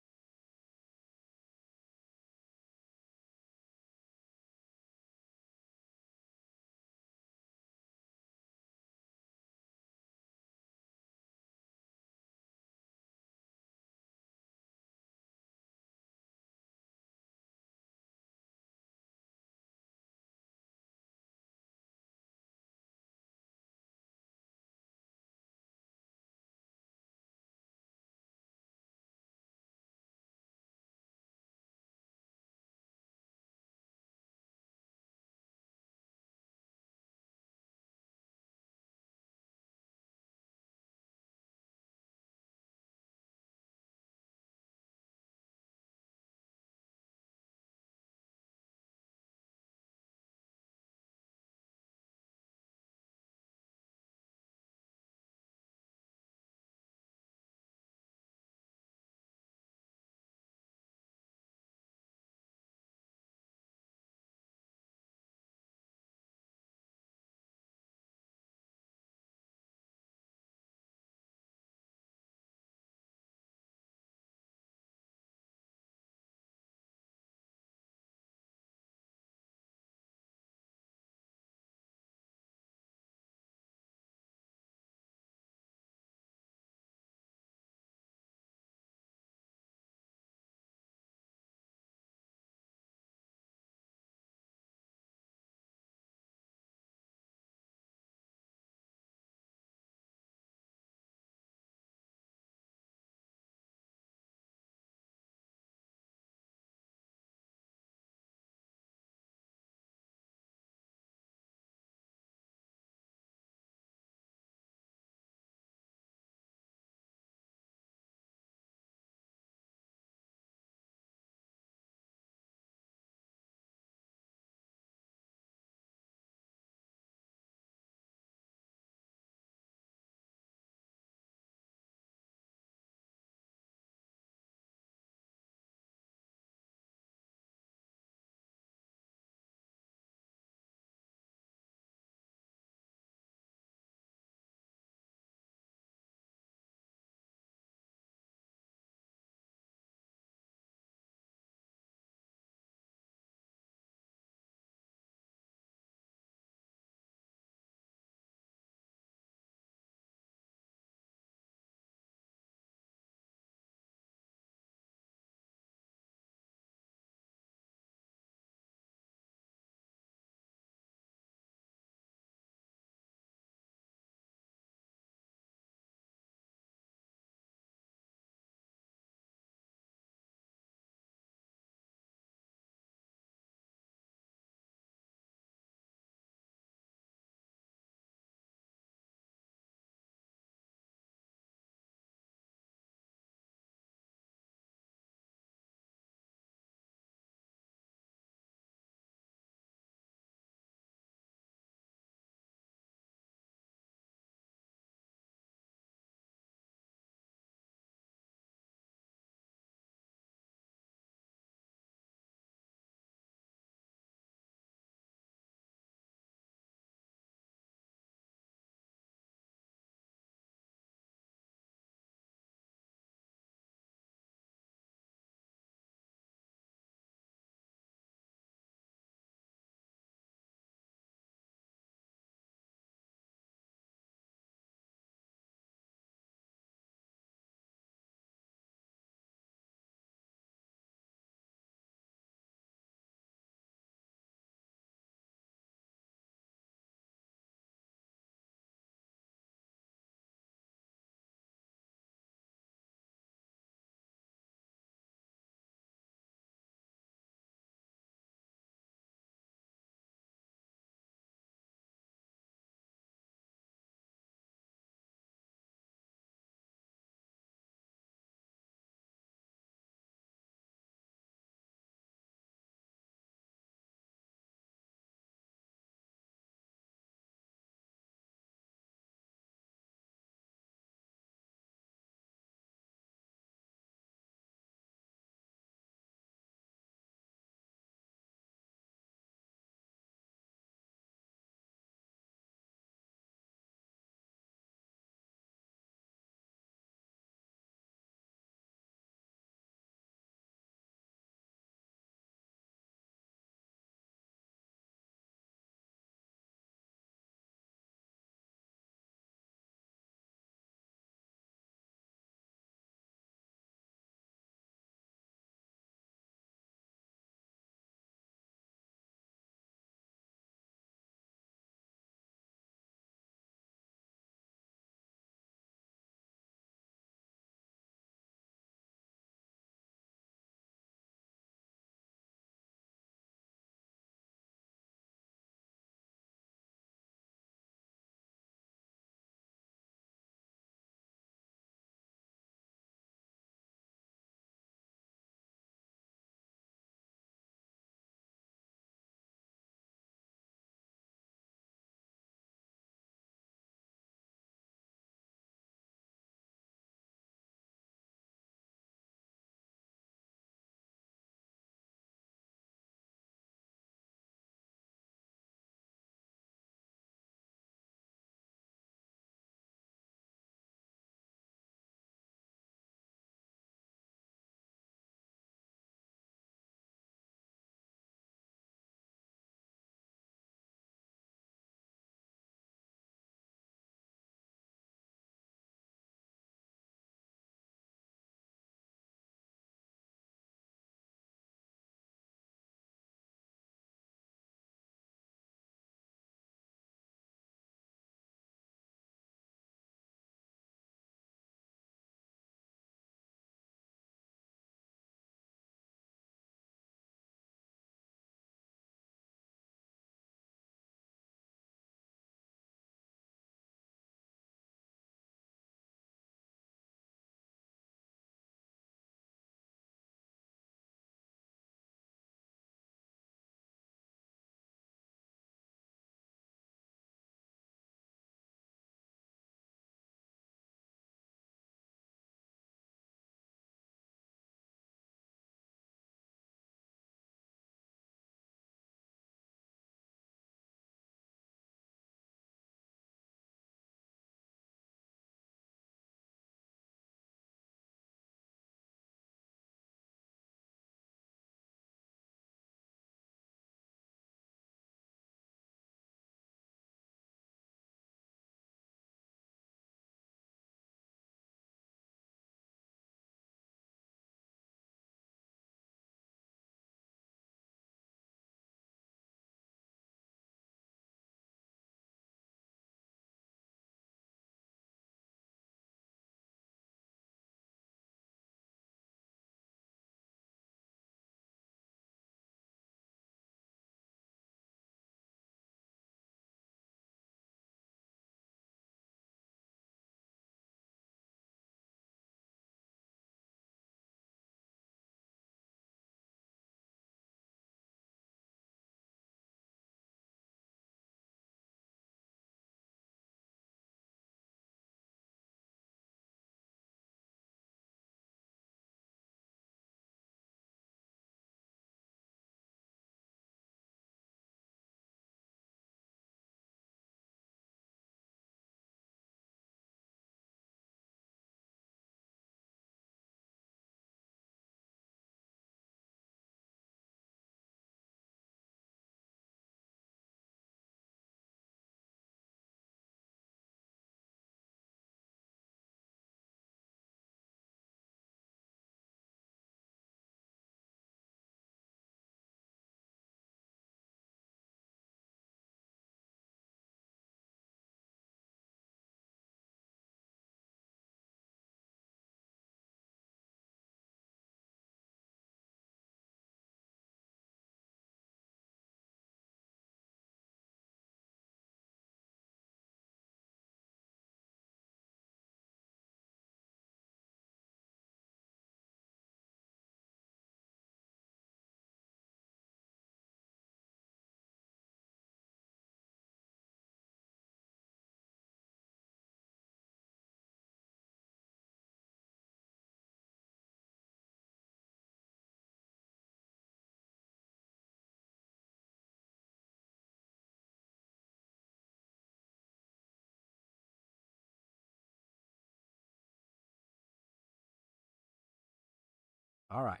All right.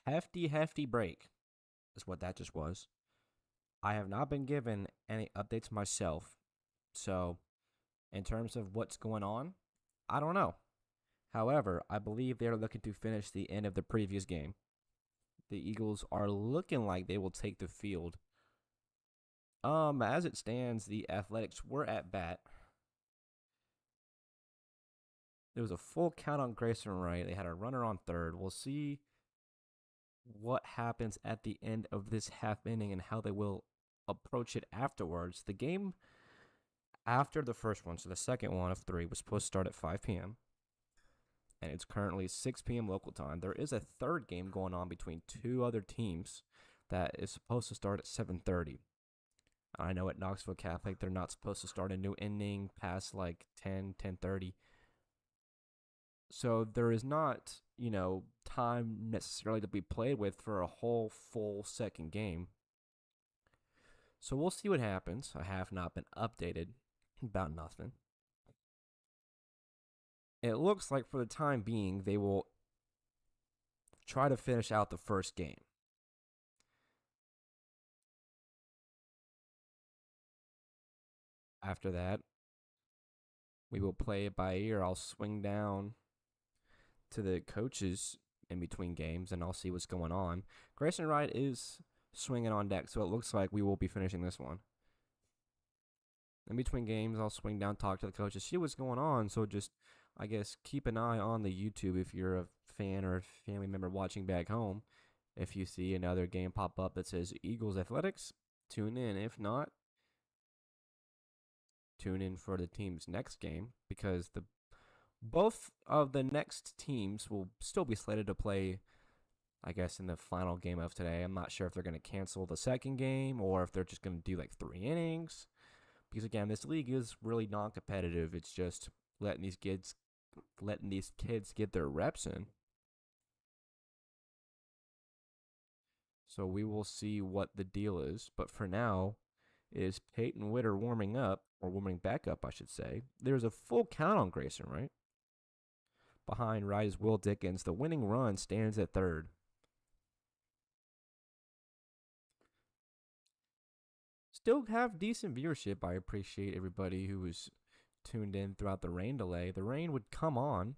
Hefty break is what that just was. I have not been given any updates myself. So, in terms of what's going on, I don't know. However, I believe they're looking to finish the end of the previous game. The Eagles are looking like they will take the field. As it stands, the Athletics were at bat. There was a full count on Grayson Wright. They had a runner on third. We'll see what happens at the end of this half inning and how they will approach it afterwards. The game after the first one, so the second one of three, was supposed to start at 5 p.m. And it's currently 6 p.m. local time. There is a third game going on between two other teams that is supposed to start at 7:30. I know at Knoxville Catholic, they're not supposed to start a new inning past like 10:30. So there is not, time necessarily to be played with for a whole full second game. So we'll see what happens. I have not been updated about nothing. It looks like for the time being, they will try to finish out the first game. After that, we will play it by ear. I'll swing down to the coaches in between games, and I'll see what's going on. Grayson Wright is swinging on deck, so it looks like we will be finishing this one. In between games, I'll swing down, talk to the coaches, see what's going on. So just, I guess, keep an eye on the YouTube if you're a fan or a family member watching back home. If you see another game pop up that says Eagles Athletics, tune in. If not, tune in for the team's next game, because both of the next teams will still be slated to play, I guess, in the final game of today. I'm not sure if they're going to cancel the second game or if they're just going to do like 3 innings. Because again, this league is really non-competitive. It's just letting these kids get their reps in. So we will see what the deal is. But for now, it is Peyton Witter warming back up, I should say. There's a full count on Grayson, right? Behind Wright is Will Dickens. The winning run stands at third. Still have decent viewership. I appreciate everybody who was tuned in throughout the rain delay. The rain would come on,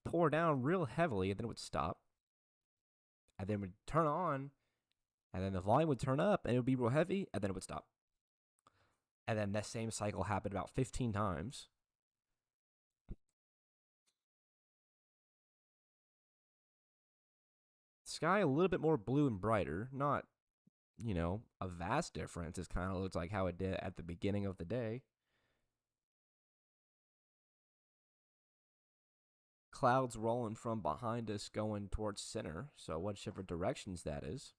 pour down real heavily, and then it would stop. And then it would turn on, and then the volume would turn up, and it would be real heavy, and then it would stop. And then that same cycle happened about 15 times. Sky a little bit more blue and brighter. Not, a vast difference. It kind of looks like how it did at the beginning of the day. Clouds rolling from behind us going towards center. So whichever directions that is.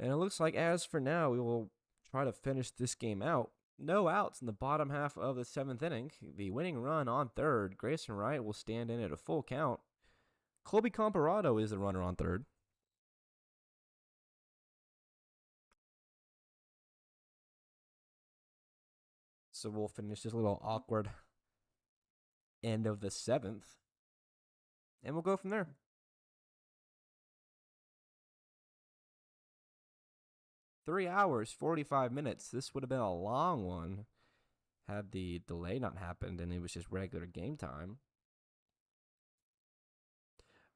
And it looks like as for now, we will try to finish this game out. No outs in the bottom half of the 7th inning. The winning run on third. Grayson Wright will stand in at a full count. Colby Comparado is the runner on third. So we'll finish this little awkward end of the 7th. And we'll go from there. 3 hours, 45 minutes. This would have been a long one had the delay not happened and it was just regular game time.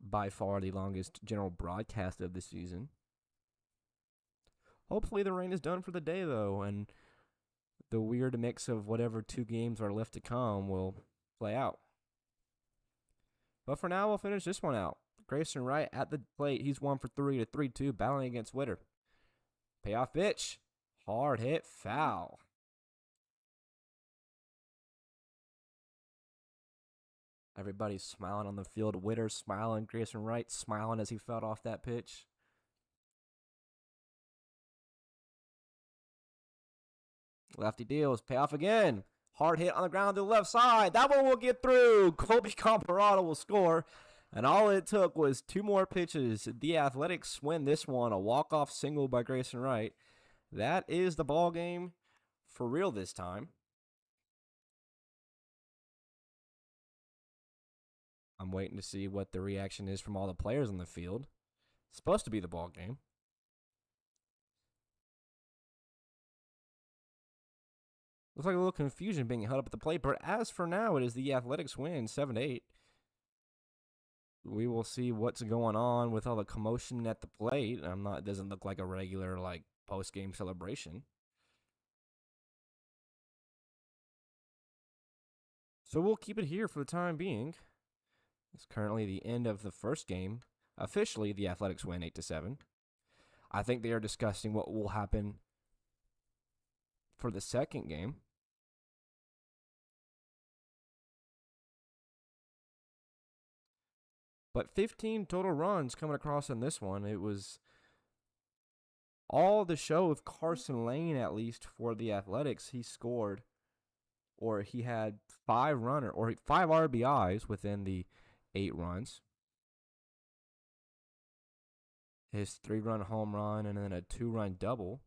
By far the longest general broadcast of the season. Hopefully the rain is done for the day, though, and the weird mix of whatever 2 games are left to come will play out. But for now, we'll finish this one out. Grayson Wright at the plate. He's 1 for 3 to 3-2, battling against Witter. Payoff pitch. Hard hit foul. Everybody's smiling on the field. Witter smiling. Grayson Wright smiling as he felt off that pitch. Lefty deals. Payoff again. Hard hit on the ground to the left side. That one will get through. Colby Comparado will score. And all it took was 2 more pitches. The Athletics win this one. A walk-off single by Grayson Wright. That is the ball game for real this time. I'm waiting to see what the reaction is from all the players on the field. It's supposed to be the ball game. Looks like a little confusion being held up at the plate, but as for now, it is the Athletics win 7-8. We will see what's going on with all the commotion at the plate. It doesn't look like a regular post-game celebration. So we'll keep it here for the time being. It's currently the end of the first game. Officially, the Athletics win 8-7. I think they are discussing what will happen for the second game. But 15 total runs coming across in this one. It was all the show of Carson Lane, at least for the Athletics. He scored, or he had 5 RBIs within the 8 runs. His 3-run home run and then a 2-run double.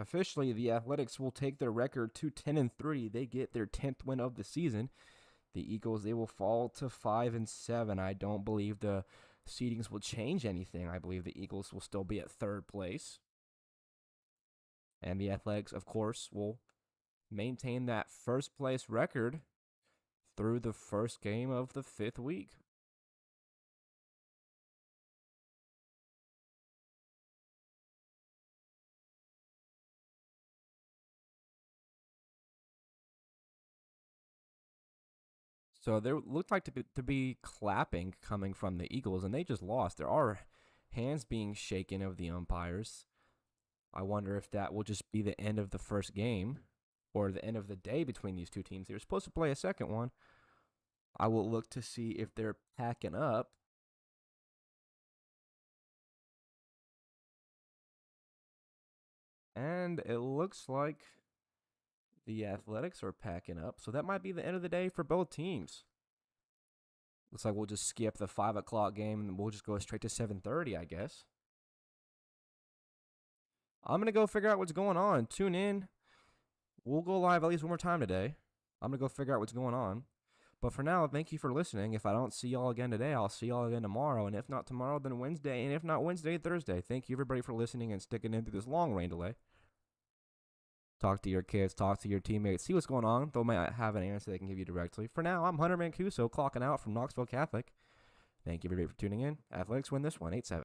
Officially, the Athletics will take their record to 10-3. They get their 10th win of the season. The Eagles, they will fall to 5-7. I don't believe the seedings will change anything. I believe the Eagles will still be at 3rd place. And the Athletics, of course, will maintain that 1st place record through the first game of the 5th week. So there looked like to be clapping coming from the Eagles, and they just lost. There are hands being shaken of the umpires. I wonder if that will just be the end of the first game or the end of the day between these two teams. They were supposed to play a second one. I will look to see if they're packing up. And it looks like the Athletics are packing up. So that might be the end of the day for both teams. Looks like we'll just skip the 5 o'clock game and we'll just go straight to 7:30, I guess. I'm going to go figure out what's going on. Tune in. We'll go live at least one more time today. I'm going to go figure out what's going on. But for now, thank you for listening. If I don't see y'all again today, I'll see y'all again tomorrow. And if not tomorrow, then Wednesday. And if not Wednesday, Thursday. Thank you, everybody, for listening and sticking in through this long rain delay. Talk to your kids. Talk to your teammates. See what's going on. They might have an answer they can give you directly. For now, I'm Hunter Mancuso, clocking out from Knoxville Catholic. Thank you, everybody, for tuning in. Athletics win this one, 8-7.